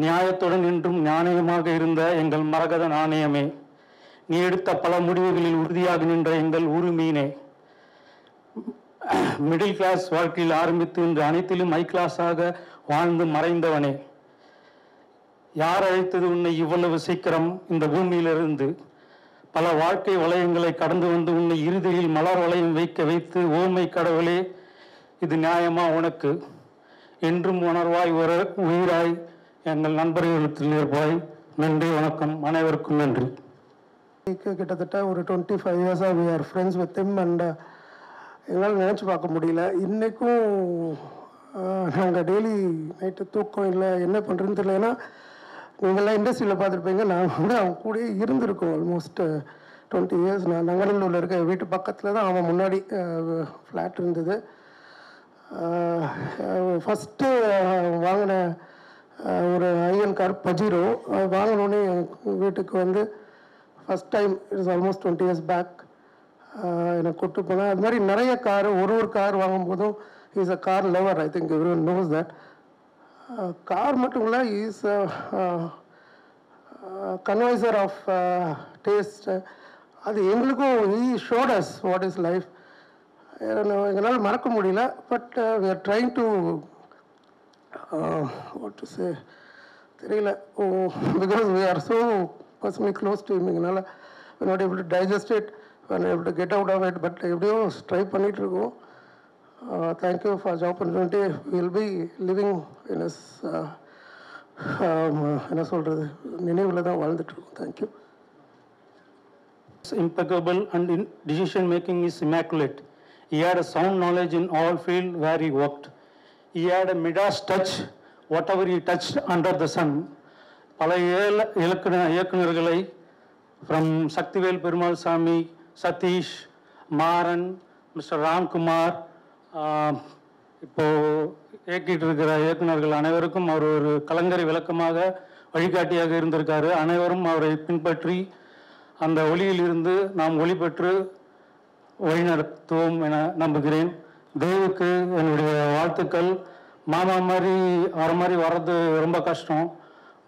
நியாயத்துடன் என்றும் ஞானமாக இருந்த எங்கள் மரகத நாணயமே. நீ எடுத்த பல முடிவுகளில் உறுதியாக நின்ற எங்கள் உரிமையினே. மிடில் கிளாஸ் வாழ்க்கையில் ஆரம்பித்து இன்று அனைத்திலும் ஹை கிளாஸாக வாழ்ந்து மறைந்தவனே. யார் அழைத்தது உன்னை இவ்வளவு சீக்கிரம் இந்த பூமியிலிருந்து? பல வாழ்க்கை வளையங்களை கடந்து வந்து உன்னை இறுதியில் மலர் வளையம் வைத்து ஓமை கடவுளே இது நியாயமா உனக்கு? என்றும் உணர்வாய் ஒரு உயிராய் எங்கள் நண்பர்களுக்கு இருப்பாய். நன்றி, வணக்கம், அனைவருக்கும் நன்றி. கிட்டத்தட்ட ஒரு 25 இயர்ஸாக we are friends with him and எங்களால் நினச்சி பார்க்க முடியல. இன்றைக்கும் நாங்கள் டெய்லி நைட்டு தூக்கம் இல்லை, என்ன பண்ணுறதுன்னு தெரியல. ஏன்னா நீங்கள்லாம் இண்டஸ்ட்ரியில் பார்த்துருப்பீங்க, நாங்கள் கூட அவங்க கூடயே இருந்திருக்கோம் ஆல்மோஸ்ட் 20 இயர்ஸ். நான் நங்கநல்லூரில் இருக்க வீட்டு பக்கத்தில் தான் அவன் முன்னாடி ஃப்ளாட் இருந்தது. ஃபஸ்ட்டு வாங்கின ஒரு ஐயன் கார் பஜீரோ வாங்கினோடனே வீட்டுக்கு வந்து first time it's almost 20 years back எனக்கு கூப்பிட்டு போனேன். அது மாதிரி நிறைய கார், ஒரு கார் வாங்கும்போதும் is a car lover. I think everyone knows that. Car மட்டும் இல்லை, இஸ் கன்வைசர் ஆஃப் டேஸ்ட். அது எங்களுக்கும் he showed us what is life. எங்களால் மறக்க முடியல. But we are trying to what to say தெரியல, because we are so personally close to him. எங்களால் we're not able to digest it, we're not able to get out of it, but எப்படியோ try பண்ணிகிட்டு இருக்கோம். Thank you for job opportunity. we'll be living in his என்ன சொல்கிறது, நினைவில் தான் வாழ்ந்துட்டுருக்கோம். Thank you. Impeccable and in decision making is immaculate. He had a sound knowledge in all field where he worked. He had a Midas touch, whatever he touched under the sun. பல இயக்குநர்களை from Sakthivel Perumal சாமி, Satish, Maran, mister Ramkumar, இப்போது இயக்கிட்டு இருக்கிற இயக்குநர்கள் அனைவருக்கும் அவர் ஒரு கலங்கரை விளக்கமாக வழிகாட்டியாக இருந்திருக்காரு. அனைவரும் அவரை பின்பற்றி அந்த ஒளியில் இருந்து நாம் ஒளி பெற்று வழிநடத்துவோம் என நம்புகிறேன். தேவுக்கு என்னுடைய வாழ்த்துக்கள். மாமா மாதிரி அவரை மாதிரி வர்றது ரொம்ப கஷ்டம்.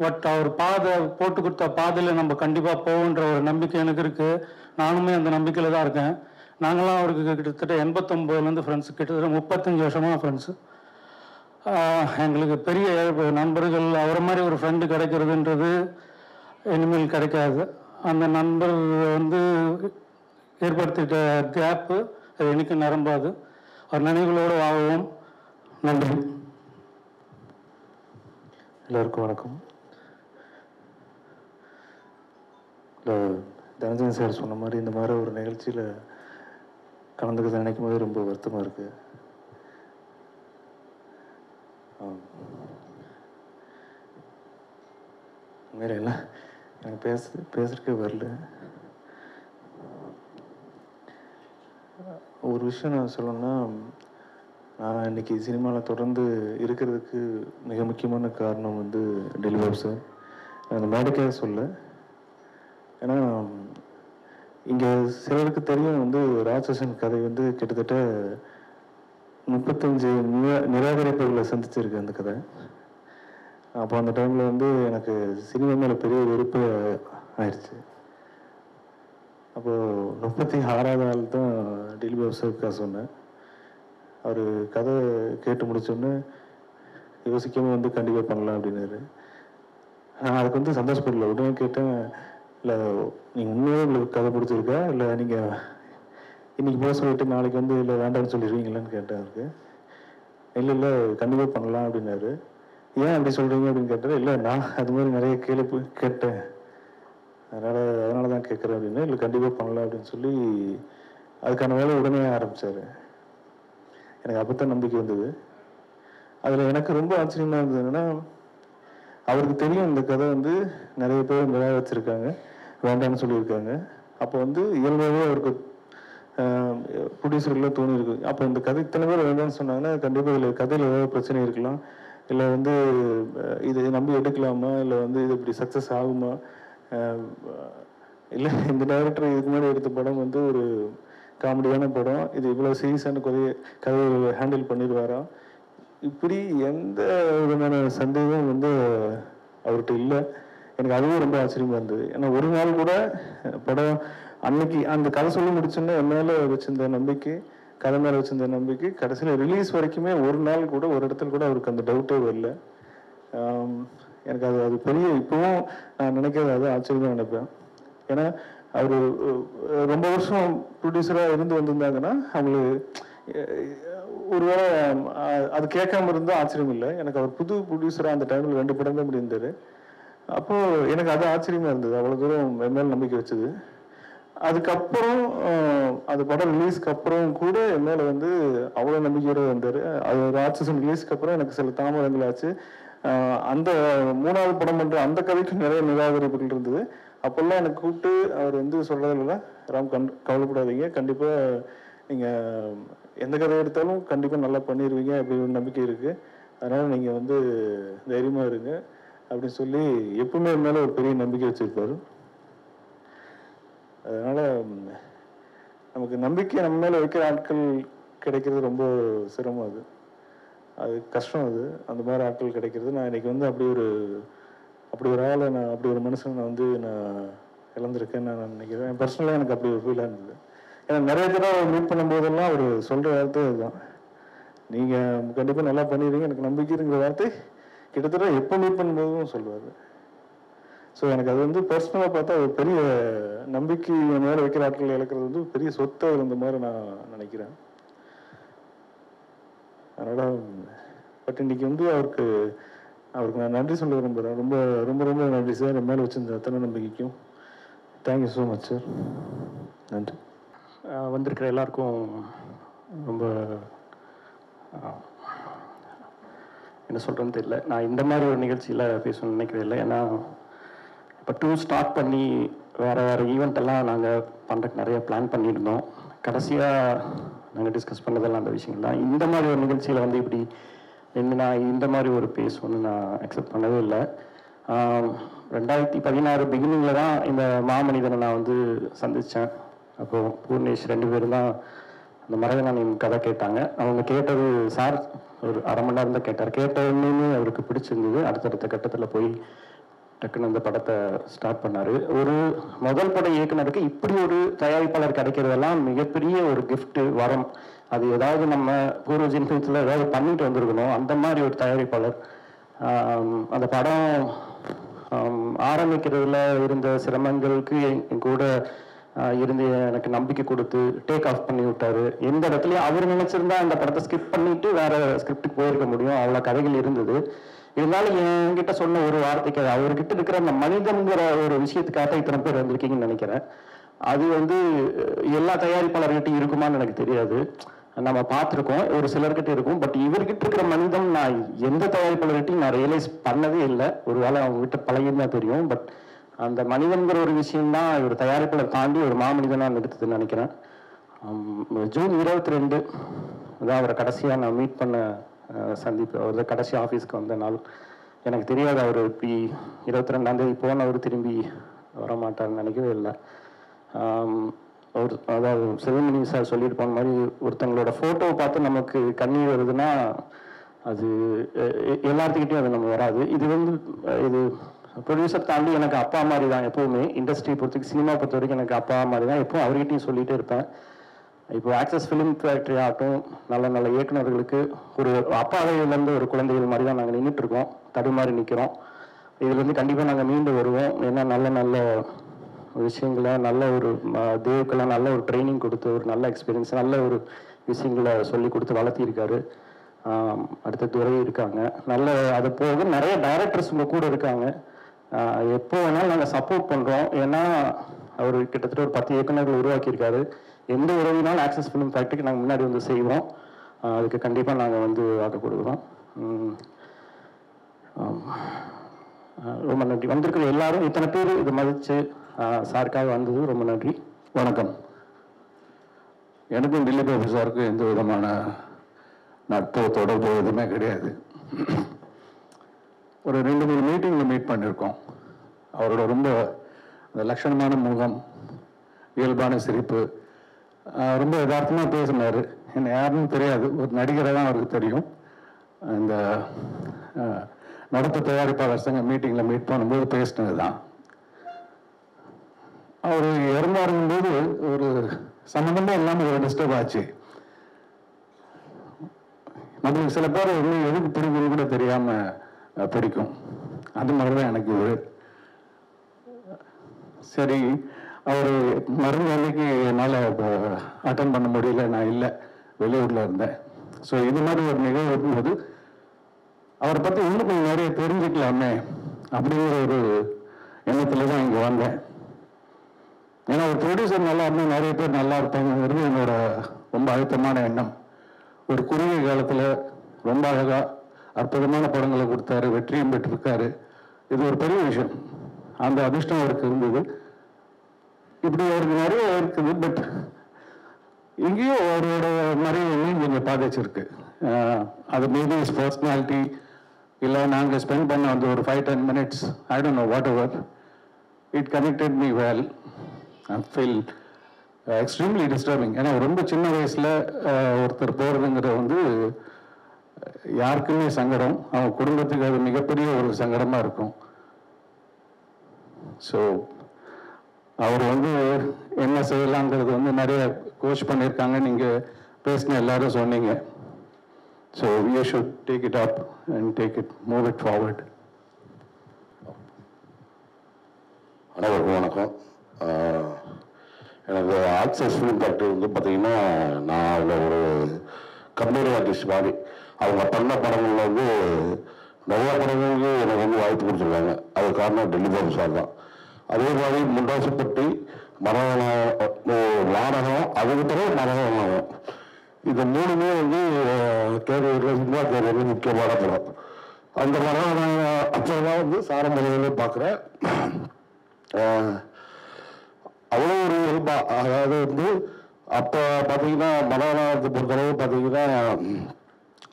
பட் அவர் பாதை போட்டு கொடுத்த பாதையில் நம்ம கண்டிப்பாக போகுன்ற ஒரு நம்பிக்கை எனக்கு இருக்குது. நானுமே அந்த நம்பிக்கையில் தான் இருக்கேன். நாங்களாம் அவருக்கு கிட்டத்தட்ட 89லேருந்து ஃப்ரெண்ட்ஸு, கிட்டத்தட்ட 35 வருஷமாக ஃப்ரெண்ட்ஸு. எங்களுக்கு பெரிய நண்பர்கள், அவரை மாதிரி ஒரு ஃப்ரெண்டு கிடைக்கிறதுன்றது இனிமேல் கிடைக்காது. அந்த நண்பர் வந்து ஏற்படுத்திட்ட கேப்பு அது எனக்கு நிரம்பாது. அவர் நினைவுகளோடு வாழுவோம். நன்றி. எல்லோருக்கும் வணக்கம். தனஞ்சயன் சார் சொன்ன மாதிரி இந்த மாதிரி ஒரு நிகழ்ச்சியில் கலந்துக்கிறத நினைக்கும் போது ரொம்ப வருத்தமாக இருக்குது. வேற எல்லாம் எனக்கு பேசுறதுக்கே வரல. ஒரு விஷயம் நான் சொல்லணும்னா, நான் இன்னைக்கு சினிமாவில் தொடர்ந்து இருக்கிறதுக்கு மிக முக்கியமான காரணம் வந்து டெலிவர் சார். அந்த மேடைக்காக சொல்ல, ஏன்னா இங்கே சிலருக்கு தெரியும் வந்து ராட்சசன் கதை வந்து கிட்டத்தட்ட 35 நிராகரிப்புகளை சந்திச்சிருக்கு அந்த கதை. அப்போ அந்த டைமில் வந்து எனக்கு சினிமா மேலே பெரிய வெறுப்பு ஆயிடுச்சு. அப்போது 36வது நாள் தான் டெலிவரி ஆஃபீஸருக்காக சொன்னேன். அவர் கதை கேட்டு முடிச்சோன்னே யோசிக்காமல் வந்து கண்டிப்பாக பண்ணலாம் அப்படின்னாரு. நான் அதுக்கு வந்து சந்தோஷப்படல. உடனே கேட்டேன், இல்லை நீங்கள் உண்மையாக உங்களுக்கு கதை பிடிச்சிருக்கா, இல்லை நீங்கள் இன்றைக்கி போக சொல்லிட்டு நாளைக்கு வந்து இல்லை வேண்டாம்னு சொல்லிடுவீங்களான்னு கேட்டேன் அவருக்கு. இல்லை இல்லை கண்டிப்பாக பண்ணலாம் அப்படின்னாரு. ஏன் அப்படி சொல்கிறீங்க அப்படின்னு கேட்டார். இல்லை நான் அது மாதிரி நிறைய கேட்டேன், அதனால தான் கேட்குறேன் அப்படின்னு. இல்லை கண்டிப்பாக பண்ணலாம் அப்படின்னு சொல்லி அதுக்கான வேலை உடனே ஆரம்பித்தார். எனக்கு அப்போ தான் நம்பிக்கை வந்தது. அதில் எனக்கு ரொம்ப ஆச்சரியமாக இருந்தது என்னென்னா, அவருக்கு தெரியும் இந்த கதை வந்து நிறைய பேர் விழா வச்சுருக்காங்க, வேண்டாம்னு சொல்லியிருக்காங்க. அப்போ வந்து இயல்பாகவே அவருக்கு ப்ரொடியூசர்லாம் தோணியிருக்கு, அப்போ இந்த கதை இத்தனை பேர் வேண்டாம்னு சொன்னாங்கன்னா கண்டிப்பாக இதில் கதையில் ஏதாவது பிரச்சனை இருக்கலாம், இல்லை வந்து இதை நம்பி எடுக்கலாமா, இல்லை வந்து இது இப்படி சக்ஸஸ் ஆகுமா, இல்லை இந்த டைரக்டர் இதுக்கு முன்னாடி எடுத்த படம் வந்து ஒரு காமெடியான படம், இது இவ்வளோ சீரியஸான கதையை ஹேண்டில் பண்ணிடுவாரா, இப்படி எந்த விதமான சந்தேகமும் வந்து அவர்கிட்ட இல்லை. எனக்கு அதுவும் ரொம்ப ஆச்சரியமாக இருந்தது. ஏன்னா ஒரு நாள் கூட படம் அன்னைக்கு அந்த கதை சொல்லி முடிச்சோன்னா என் மேலே வச்சிருந்த நம்பிக்கை, கதை மேலே வச்சிருந்த நம்பிக்கை கடைசியில் ரிலீஸ் வரைக்குமே ஒரு நாள் கூட ஒரு இடத்துல கூட அவருக்கு அந்த டவுட்டே வரல. எனக்கு அது பெரிய இப்போவும் நான் நினைக்கிறது அது ஆச்சரியமாக நினைப்பேன். ஏன்னா அவர் ரொம்ப வருஷம் ப்ரொடியூசராக இருந்து வந்திருந்தாங்கன்னா அவங்களுக்கு ஒருவேளை அது கேட்காம இருந்தால் ஆச்சரியம் இல்லை. எனக்கு அவர் புது ப்ரொடியூசராக அந்த டைமில் 2 படம் தான் முடிந்தார். அப்போது எனக்கு அது ஆச்சரியமாக இருந்தது, அவ்வளோ தூரம் என் மேல் நம்பிக்கை வச்சது. அதுக்கப்புறம் அது படம் ரிலீஸ்க்கு அப்புறம் கூட என் மேலே வந்து அவ்வளோ நம்பிக்கையோடு வந்தார். அது ஒரு ஆக்சிஜன் ரிலீஸ்க்கு அப்புறம் எனக்கு சில தாமதங்கள் ஆச்சு. அந்த 3வது படம் பண்ணுற அந்த கதைக்கு நிறைய நிராகரிப்புகள் இருந்தது. அப்போல்லாம் எனக்கு கூப்பிட்டு அவர் வந்து சொல்கிறதில்ல, ராம் கவலைப்படாதீங்க, கண்டிப்பாக நீங்கள் எந்த கதை எடுத்தாலும் கண்டிப்பாக நல்லா பண்ணிடுவீங்க அப்படி ஒரு நம்பிக்கை இருக்குது, அதனால் நீங்கள் வந்து தைரியமாக இருங்க அப்படின்னு சொல்லி எப்பவுமே என் மேலே ஒரு பெரிய நம்பிக்கை வச்சுருப்பார். அதனால் நமக்கு நம்பிக்கை நம்ம மேலே வைக்கிற ஆட்கள் கிடைக்கிறது ரொம்ப சிரமம், அது கஷ்டம். அந்த மாதிரி ஆட்கள் கிடைக்கிறது நான் இன்னைக்கு வந்து அப்படி ஒரு ஆளை நான் அப்படி ஒரு மனுஷனை நான் இழந்திருக்கேன்னு நான் நினைக்கிறேன். பர்சனலாக எனக்கு அப்படி ஒரு ஃபீலாக இருந்தது. ஏன்னா நிறைய தடவை மீட் பண்ணும்போதெல்லாம் அவர் சொல்கிற வார்த்தை அதுதான், நீங்கள் கண்டிப்பாக நல்லா பண்ணிடுவீங்க எனக்கு நம்பிக்கை இருக்கிற வார்த்தை கிட்டத்தட்ட எப்போ மீட் பண்ணும்போதும் சொல்லுவார். ஸோ எனக்கு அது வந்து பர்சனலாக பார்த்தா ஒரு பெரிய நம்பிக்கை மேலே வைக்கிற ஆட்கள் இழக்கிறது வந்து பெரிய சொத்தை இருந்த மாதிரி நான் நினைக்கிறேன். அதனால் பட் இன்னைக்கு வந்து அவருக்கு நான் நன்றி சொல்ல விரும்புகிறேன். ரொம்ப ரொம்ப ரொம்ப நன்றி சார், என் மேலே வச்சிருந்த அத்தனை நம்பிக்கைக்கும். Thank you so much sir. நன்றி. வந்திருக்கிற எல்லாருக்கும் ரொம்ப என்ன சொல்கிறேன்னு தெரியல. நான் இந்த மாதிரி ஒரு நிகழ்ச்சியில் பேசணும்னு நினைக்கிறேன் இல்லை. ஏன்னா இப்போ 2 ஸ்டார்ட் பண்ணி வேறு ஈவெண்ட் எல்லாம் நாங்கள் பண்ணுறதுக்கு நிறைய பிளான் பண்ணியிருந்தோம். கடைசியாக நாங்கள் டிஸ்கஸ் பண்ணதெல்லாம் அந்த விஷயங்கள் தான். இந்த மாதிரி ஒரு நிகழ்ச்சியில் வந்து இப்படி நான் இந்த மாதிரி ஒரு பேசணும்னு நான் அக்செப்ட் பண்ணவே இல்லை. 2016 பிகினிங்கில் தான் இந்த மாமனிதனை நான் வந்து சந்தித்தேன். அப்போது பூர்ணேஷ் 2 பேரும் தான் அந்த மரகநாணியின் கதை கேட்டாங்க. அவங்க கேட்டது சார் ஒரு 1/2 மணி நேரம் தான் கேட்டார். கேட்ட உடனே அவருக்கு பிடிச்சிருந்தது. அடுத்தடுத்த கட்டத்தில் போய் டக்குன்னு அந்த படத்தை ஸ்டார்ட் பண்ணார். ஒரு முதல் பட இயக்குனருக்கு இப்படி ஒரு தயாரிப்பாளர் கிடைக்கிறதெல்லாம் மிகப்பெரிய ஒரு கிஃப்ட்டு, வரம். அது ஏதாவது நம்ம பூர்வ ஜென்மத்தில் ஏதாவது பண்ணிட்டு வந்திருக்கணும். அந்த மாதிரி ஒரு தயாரிப்பாளர். அந்த படம் ஆரம்பிக்கிறதுல இருந்த சிரமங்களுக்கு என் கூட இருந்து எனக்கு நம்பிக்கை கொடுத்து டேக் ஆஃப் பண்ணி விட்டாரு. எந்த இடத்துலையும் அவர் நினைச்சிருந்தா அந்த படத்தை ஸ்கிப் பண்ணிட்டு வேற ஸ்கிரிப்டுக்கு போயிருக்க முடியும், அவ்வளோ கதைகள் இருந்தது. இருந்தாலும் என்கிட்ட சொன்ன ஒரு வார்த்தைக்கு அவர்கிட்ட இருக்கிற அந்த மனிதங்கிற ஒரு விஷயத்துக்காக இத்தனை பேர் வந்திருக்கீங்கன்னு நினைக்கிறேன். அது வந்து எல்லா தயாரிப்பாளர்கிட்டையும் இருக்குமான்னு எனக்கு தெரியாது. நம்ம பார்த்துருக்கோம், ஒரு சிலர்கிட்ட இருக்கும். பட் இவர்கிட்ட இருக்கிற மனிதம் நான் எந்த தயாரிப்பாளர்கிட்டையும் நான் ரியலைஸ் பண்ணதே இல்லை. ஒரு வேளை அவங்க கிட்ட பழகிதான் தெரியும். பட் அந்த மனிதன்கிற ஒரு விஷயம்தான் இவர் தயாரிப்பாளர் தாண்டி ஒரு மாமனிதனாக நிறுத்துதுன்னு நினைக்கிறேன். ஜூன் 22 அதான் அவரை கடைசியாக நான் மீட் பண்ண சந்திப்பு. அவர் கடைசி ஆஃபீஸ்க்கு வந்த நாள். எனக்கு தெரியாது அவர் இப்படி 22ஆம் தேதி போனவர் திரும்பி வரமாட்டார்னு நினைக்கவே இல்லை. அவர் அதாவது செல்வமணி சார் சொல்லிட்டு போன மாதிரி ஒருத்தங்களோட ஃபோட்டோவை பார்த்து நமக்கு கண்ணீர் வருதுன்னா அது எல்லாத்துக்கிட்டையும் அது நம்ம வராது. இது வந்து இது ப்ரொடியூசர் தாண்டி எனக்கு அப்பா மாதிரி தான் எப்போவுமே. இண்டஸ்ட்ரி பொறுத்தவரைக்கும், சினிமா பொறுத்த வரைக்கும் எனக்கு அப்பா மாதிரி தான். எப்போவும் அவர்கிட்டையும் சொல்லிகிட்டே இருப்பேன். இப்போ ஆக்சஸ் ஃபிலிம் ஃபேக்ட்ரி ஆகட்டும், நல்ல நல்ல இயக்குநர்களுக்கு ஒரு அப்பாவையிலேருந்து ஒரு குழந்தைகள் மாதிரி தான் நாங்கள் நின்றுட்டுருக்கோம், தடுமாறி நிற்கிறோம். இதுலேருந்து கண்டிப்பாக நாங்கள் மீண்டு வருவோம். ஏன்னா நல்ல நல்ல விஷயங்களை, நல்ல ஒரு தேவுக்கெல்லாம் நல்ல ஒரு ட்ரைனிங் கொடுத்து, ஒரு நல்ல எக்ஸ்பீரியன்ஸ், நல்ல ஒரு விஷயங்களை சொல்லி கொடுத்து வளர்த்திருக்காரு. அடுத்த துறை இருக்காங்க, நல்ல அது போக நிறைய டைரக்டர்ஸ் உங்கள் கூட இருக்காங்க. எப்போ வேணாலும் நாங்கள் சப்போர்ட் பண்ணுறோம். ஏன்னா அவர் கிட்டத்தட்ட ஒரு 10 இயக்குநர்கள் உருவாக்கியிருக்காரு. எந்த உதவினாலும் ஆக்சஸ் ஃபிலிம் ஃபேக்ட்ரிக்கு நாங்கள் முன்னாடி வந்து செய்வோம். அதுக்கு கண்டிப்பாக நாங்கள் வந்து வாக்கு கொடுக்குறோம். ரொம்ப நன்றி. வந்திருக்கிற எல்லாரும் இத்தனை பேர் இதை மதித்து சாருக்காக வந்தது ரொம்ப நன்றி. வணக்கம். எனக்கும் திலீப் பாபு சாருக்கும் எந்த விதமான நட்பு தொடர்பு எதுவுமே கிடையாது. ஒரு 2-3 மீட்டிங்கில் மீட் பண்ணியிருக்கோம். அவரோட ரொம்ப அந்த லட்சணமான முகம், இயல்பான சிரிப்பு, ரொம்ப யதார்த்தமாக பேசினார். என்ன யாருன்னு தெரியாது, ஒரு நடிகரை தான் அவருக்கு தெரியும். இந்த நடப்பு தயாரிப்பாளர் சங்க மீட்டிங்கில் மீட் பண்ணும்போது பேசினது தான். அவர் இறந்தாருங்கும்போது ஒரு சம்மந்தமே இல்லாமல் ஒரு டிஸ்டர்ப் ஆச்சு. நம்மளுக்கு சில பேர் இன்னும் எதுக்கு பிடிக்கும்னு கூட தெரியாமல் பிடிக்கும். அது மாதிரி தான் எனக்கு இது. சரி, அவர் மருந்து அன்னைக்கு என்னால் அட்டன் பண்ண முடியல, நான் இல்லை, வெளியூரில் இருந்தேன். ஸோ இது மாதிரி ஒரு நிகழ்வு இருக்கும்போது அவரை பற்றி இன்னும் கொஞ்சம் நிறைய தெரிஞ்சுக்கலாமே அப்படிங்கிற ஒரு எண்ணத்தில் தான் இங்கே வந்தேன். ஏன்னா ஒரு ப்ரொடியூசர் நல்லா இருந்தால் நிறைய பேர் நல்லா இருப்பாங்கிறது என்னோட ரொம்ப அழுத்தமான எண்ணம். ஒரு குறுகிய காலத்தில் ரொம்ப அழகாக அற்புதமான படங்களை கொடுத்தாரு, வெற்றியும் பெற்றிருக்காரு. இது ஒரு பெரிய விஷயம். அந்த அதிர்ஷ்டம் அவருக்கு இருந்தது. இப்படி அவருக்கு நிறைய இருக்குது. பட் இங்கேயும் அவரோட நிறைய எண்ணம் கொஞ்சம் பாதிச்சிருக்கு. அது மேபி இஸ் பர்சனாலிட்டி, இல்லை நாங்கள் ஸ்பெண்ட் பண்ண அந்த ஒரு 5-10 minutes, I don't know, what ever, it connected me well. I feel extremely disturbing. ஏன்னா ரொம்ப சின்ன வயசில் ஒருத்தர் போகிறதுங்கிறது வந்து யாருக்குமே சங்கடம், அவங்க குடும்பத்துக்கு அது மிகப்பெரிய ஒரு சங்கடமாக இருக்கும். ஸோ அவர் வந்து என்ன செய்யலாங்கிறது வந்து நிறைய கோச் பண்ணியிருக்காங்க, நீங்கள் பேசின எல்லாரும் சொன்னீங்க. So you should take it up and take it, move it forward. அனைவருக்கும் வணக்கம். எனக்கு ஆக்சஸ் ஃபிலிம் ஃபேக்ட்ரி வந்து பார்த்தீங்கன்னா, நான் அதில் ஒரு கம்பெனி ஆர்டிஸ்ட் மாதிரி அவங்க பண்ண படங்களில் வந்து நிறையா படங்களுக்கு எனக்கு வந்து வாய்ப்பு கொடுத்துருக்காங்க. அது காரணம் திலீப் பாபு சார் தான். அதே மாதிரி முண்டாசுப்பட்டி, நாடகம், அதுக்கு பிறகு மரகணம், இது 3மே வந்து கேரியரில் சினிமா கேரியரில் முக்கியமான படம். அந்த மரகணம் அப்போ தான் வந்து சாரமலையிலே பார்க்குறேன். அவ்வளோ ஒரு இயல்பாக, அதாவது வந்து அப்போ பார்த்தீங்கன்னா மரகணத்தை பொறுத்தளவு பார்த்தீங்கன்னா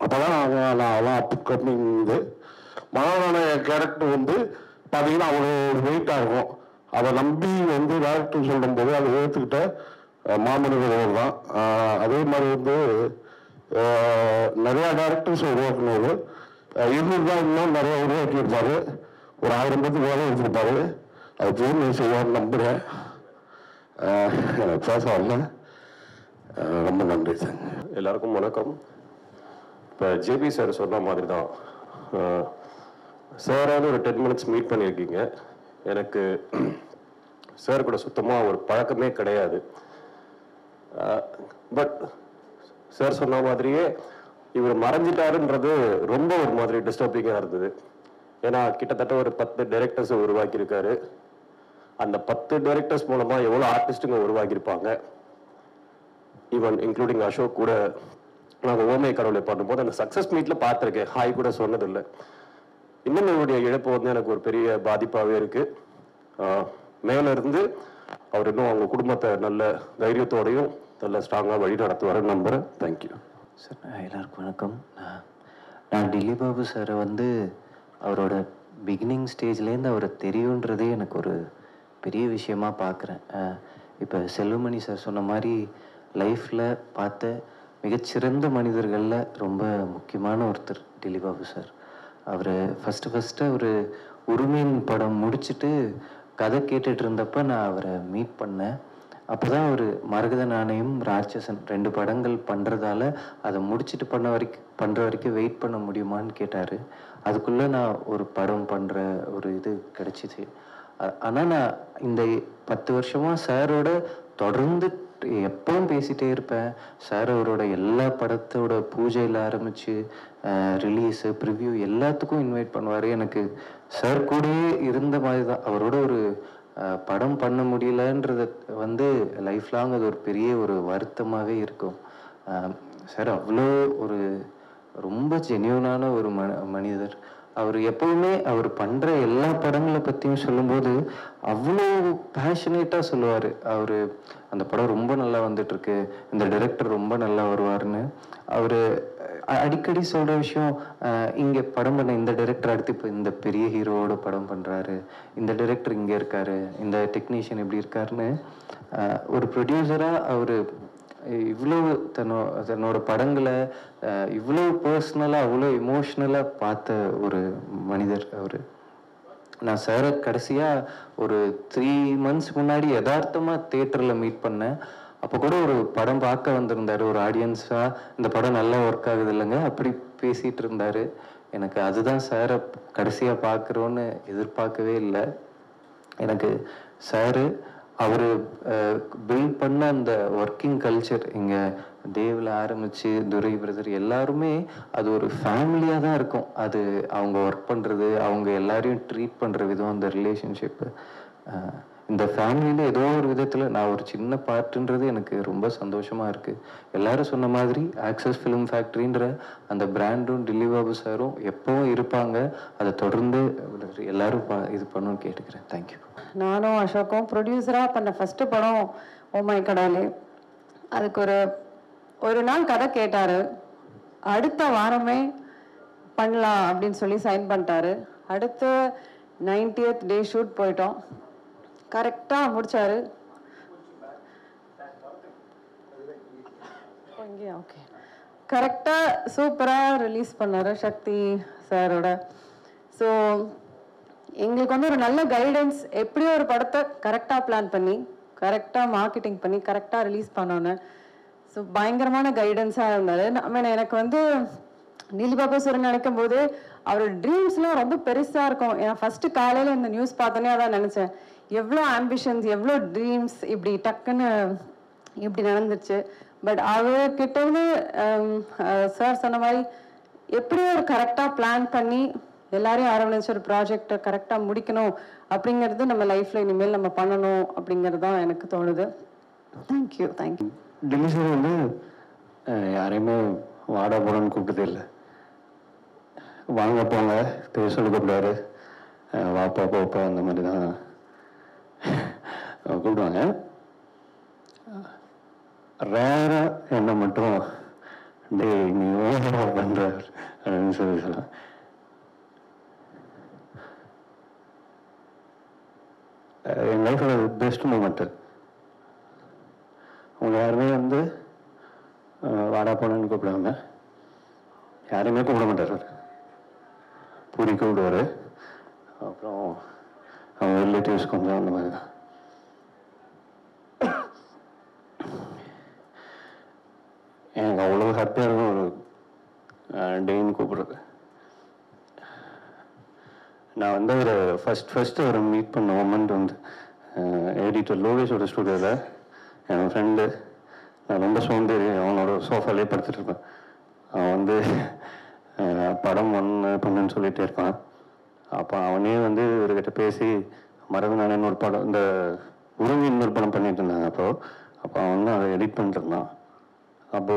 அப்போ தான் நான் அப்கமிங் இது மரகண கேரக்டர் வந்து பார்த்தீங்கன்னா அவ்வளோ வெயிட்டாக இருக்கும். அதை நம்பி வந்து டேரக்டர் சொல்லும்போது அதை ஏற்றுக்கிட்ட மாமனிதர்கள் தான். அதே மாதிரி வந்து நிறையா டேரக்டர்ஸ் உருவாக்குனவர் இவர் தான் இன்னும் நிறையா உருவாக்கியிருப்பார். ஒரு 1000 பேருக்கு வேலை எடுத்திருப்பாரு. அது பூர்ணி செய்வார்னு நம்புகிறேன். பேச வரல. ரொம்ப நன்றி சார். எல்லாருக்கும் வணக்கம். இப்போ ஜேபி சார் சொன்ன மாதிரி தான், சாராவது ஒரு 10 minutes மீட் பண்ணியிருக்கீங்க. எனக்கு சார் கூட சுத்தமாக ஒரு பழக்கமே கிடையாது. பட் சார் சொன்ன மாதிரியே இவர் மறைஞ்சிட்டாருன்றது ரொம்ப ஒரு மாதிரி டிஸ்டர்பிங்காக இருந்தது. ஏன்னா கிட்டத்தட்ட ஒரு 10 டைரக்டர்ஸை உருவாக்கியிருக்காரு. அந்த 10 டைரக்டர்ஸ் மூலமாக எவ்வளோ ஆர்டிஸ்ட்டுங்க உருவாக்கியிருப்பாங்க. ஈவன் இன்க்ளூடிங் அசோக் கூட நாங்கள் ஓமை கடவுளை பண்ணும்போது அந்த சக்ஸஸ் மீட்டில் பார்த்துருக்கேன், ஹாய் கூட சொன்னதில்லை. இன்னும் இவருடைய இழப்பு வந்து எனக்கு ஒரு பெரிய பாதிப்பாகவே இருக்குது. மேலே இருந்து அவர் இன்னும் அவங்க குடும்பத்தை நல்ல தைரியத்தோடையும் நல்ல ஸ்ட்ராங்காக வழி நடத்துவாருன்னு நம்புகிறேன். Thank you sir. எல்லாருக்கும் வணக்கம். நான் திலீப் பாபு சாரை வந்து அவரோட பிகினிங் ஸ்டேஜ்லேருந்து அவரை தெரியுன்றதே எனக்கு ஒரு பெரிய விஷயமா பார்க்குறேன். இப்போ செல்வமணி சார் சொன்ன மாதிரி லைஃப்பில் பார்த்த மிகச்சிறந்த மனிதர்களில் ரொம்ப முக்கியமான ஒருத்தர் திலீப் பாபு சார். அவர் ஃபஸ்ட்டு அவர் உரிமையின் படம் முடிச்சுட்டு கதை கேட்டுட்டு இருந்தப்ப நான் அவரை மீட் பண்ணேன். அப்போ தான் ஒரு மரகத நாணயம், ராட்சசன் 2 படங்கள் பண்ணுறதால அதை முடிச்சுட்டு பண்ணுற வரைக்கும் வெயிட் பண்ண முடியுமான்னு கேட்டார். அதுக்குள்ளே நான் ஒரு படம் பண்ணுற ஒரு இது கிடச்சிச்சு. ஆனால் நான் இந்த 10 வருஷமாக சாரோட தொடர்ந்து எப்பவும் பேசிகிட்டே இருப்பேன். சார் அவரோட எல்லா படத்தோட பூஜையில் ஆரம்பித்து ரிலீஸு, ப்ரிவ்யூ எல்லாத்துக்கும் இன்வைட் பண்ணுவார். எனக்கு சார் கூடயே இருந்த மாதிரி தான். அவரோட ஒரு படம் பண்ண முடியலன்றது லைஃப் லாங் அது ஒரு பெரிய ஒரு வருத்தமாகவே இருக்கும். சார் அவ்வளோ ஒரு ரொம்ப ஜென்யூனான ஒரு மனிதர். அவர் எப்பவுமே அவர் பண்ணுற எல்லா படங்களை பற்றியும் சொல்லும்போது அவ்வளோ பேஷனேட்டாக சொல்லுவார். அவர் அந்த படம் ரொம்ப நல்லா வந்துட்டுருக்கு, இந்த டைரக்டர் ரொம்ப நல்லா வருவார்னு. அவர் அடிக்கடி சொல்கிற விஷயம், இங்கே படம் பண்ண இந்த டைரக்டர் அடுத்து இப்போ இந்த பெரிய ஹீரோவோட படம் பண்ணுறாரு, இந்த டைரக்டர் இங்கே இருக்கார், இந்த டெக்னீஷியன் இப்படி இருக்காருன்னு. ஒரு ப்ரொடியூசராக அவர் இவ்வளோ தன்னோட படங்களை இவ்வளோ பர்சனலாக அவ்வளோ இமோஷ்னலாக பார்த்த ஒரு மனிதர் அவர். நான் சாரை கடைசியாக ஒரு 3 months முன்னாடி யதார்த்தமாக தியேட்டரில் மீட் பண்ணேன். அப்போ கூட ஒரு படம் பார்க்க வந்திருந்தார் ஒரு ஆடியன்ஸாக. இந்த படம் நல்லா ஒர்க் ஆகுது இல்லைங்க அப்படி பேசிகிட்டு இருந்தார். எனக்கு அதுதான் சாரை கடைசியாக பார்க்குறோன்னு எதிர்பார்க்கவே இல்லை. எனக்கு சாரு அவர் பில்ட் பண்ண அந்த ஒர்க்கிங் கல்ச்சர் இங்கே தேவில் ஆரம்பித்து துரை பிரதர் எல்லாருமே அது ஒரு ஃபேமிலியாக தான் இருக்கும். அது அவங்க ஒர்க் பண்ணுறது, அவங்க எல்லாரையும் ட்ரீட் பண்ணுற விதம், அந்த ரிலேஷன்ஷிப்பு, இந்த ஃபேமிலியில் ஏதோ ஒரு விதத்தில் நான் ஒரு சின்ன பார்ட்டுன்றது எனக்கு ரொம்ப சந்தோஷமாக இருக்குது. எல்லாரும் சொன்ன மாதிரி ஆக்சஸ் ஃபிலிம் ஃபேக்ட்ரின்ற அந்த பிராண்டும் டில்லி பாபு சாரும் எப்பவும் இருப்பாங்க. அதை தொடர்ந்து எல்லாரும் இது பண்ணணும்னு கேட்டுக்கிறேன். தேங்க்யூ. நானும் அசோக்கும் ப்ரொடியூசராக பண்ண ஃபஸ்ட்டு படம் ஓ மை கடவுளே. அதுக்கு ஒரு நாள் கதை கேட்டார். அடுத்த வாரமே பண்ணலாம் அப்படின்னு சொல்லி சைன் பண்ணிட்டாரு. அடுத்த 90th டே ஷூட் போயிட்டோம். கரெக்டாக முடிச்சாரு. ஓகே, கரெக்டாக சூப்பராக ரிலீஸ் பண்ணார் சக்தி சாரோட. ஸோ எங்களுக்கு ஒரு நல்ல கைடன்ஸ், எப்படி ஒரு படத்தை கரெக்டாக பிளான் பண்ணி கரெக்டாக மார்க்கெட்டிங் பண்ணி கரெக்டாக ரிலீஸ் பண்ணோன்னு. ஸோ பயங்கரமான கைடன்ஸாக இருந்தார். எனக்கு டில்லி பாபு சார் நினைக்கும் போது அவரோட ட்ரீம்ஸ்லாம் ரொம்ப பெருசாக இருக்கும். ஏன்னா ஃபஸ்ட்டு காலையில் இந்த நியூஸ் பார்த்தோன்னே அதான் நினச்சேன், எவ்வளோ ஆம்பிஷன்ஸ், எவ்வளோ ட்ரீம்ஸ் இப்படி டக்குன்னு இப்படி நடந்துச்சு. பட் அவர்கிட்ட சார் சொன்ன மாதிரி எப்படி ஒரு கரெக்டாக பிளான் பண்ணி எல்லாரையும் அரவணைச்சு ஒரு ப்ராஜெக்டை கரெக்டாக முடிக்கணும் அப்படிங்கிறது நம்ம லைஃப்பில் இனிமேல் நம்ம பண்ணணும் அப்படிங்கிறது தான் எனக்கு தோணுது. தேங்க்யூ. டில்லி சார் யாரையுமே வாடா போடன்னு கூப்பிட்டதே இல்லை. வாங்க போங்க பேச சொல்லி கூப்பிடுவாரு, வாப்பா போப்பா அந்த மாதிரி தான் கூப்பிடுவாங்க. ரேராக என்ன மட்டும் டே நீ ஓவரா பண்ற அப்படின்னு சொல்லலாம். என் லைஃபோட பெஸ்ட் மூமெண்ட்டு. அவங்க யாருமே வாடா போனன்னு கூப்பிடுவாங்க, யாரையுமே கூப்பிட மாட்டார். பூரி கூப்பிடுவார், அப்புறம் அவங்க ரிலேட்டிவ்ஸ் கொஞ்சம் அந்த மாதிரி தான். எனக்கு அவ்வளோ ஹாப்பியாக இருக்கும் ஒரு டேன்னு கூப்பிடுறது. நான் ஒரு ஃபஸ்ட்டு ஒரு மீட் பண்ண மொமெண்ட் எடிட்டர் லோகேஷோட ஸ்டூடியோவில் என் ஃப்ரெண்டு, நான் ரொம்ப சோம்பேறி, அவனோட சோஃபாலே படுத்துட்டு இருப்பேன். அவன் படம் பண்ணுன்னு சொல்லிகிட்டே இருப்பான். அப்போ அவனே இவர்கிட்ட பேசி மரகத நாணயம்னு ஒரு படம், இந்த உருவி இன்னொரு படம் பண்ணிட்டு இருந்தாங்க. அப்போ அவன் அதை எடிட் பண்ணிட்டு இருந்தான். அப்போ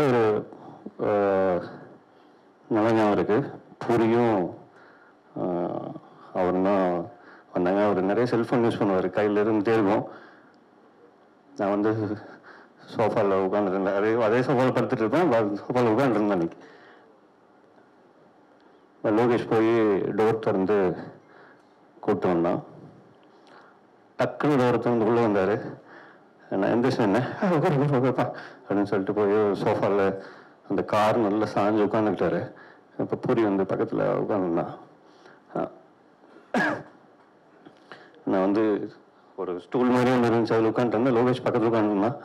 ஒரு நல்ல ஞாபகம் இருக்குது. பூரியும் அவரும் தான் வந்தாங்க. அவர் நிறைய செல்ஃபோன் யூஸ் பண்ணுவார், கையில் இருந்துகிட்டே இருக்கும். நான் சோஃபாவில் உட்காந்துருந்தேன், அதே சோஃபாவில் படுத்துட்டு இருப்பேன். சோஃபாவில் உட்காந்துருந்தேன். அன்னைக்கு லோகேஷ் போய் டோர் திறந்து கூப்பிட்டு வந்தான். டக்குன்னு டோர் திறந்து உள்ளே வந்தார். நான் எந்திரிச்சு என்ன அப்படின்னு சொல்லிட்டு போய் சோஃபாவில் அந்த கார் நல்லா சாஞ்சு உட்காந்துக்கிட்டாரு. இப்போ பூரி வந்து பக்கத்தில் உட்காந்துருந்தான். நான் வந்து ஒரு ஸ்டூல் மாதிரி ஒன்று இருந்துச்சு, அதில் உட்காந்துட்டு லோகேஷ் பக்கத்தில் உட்காந்துருந்தான்.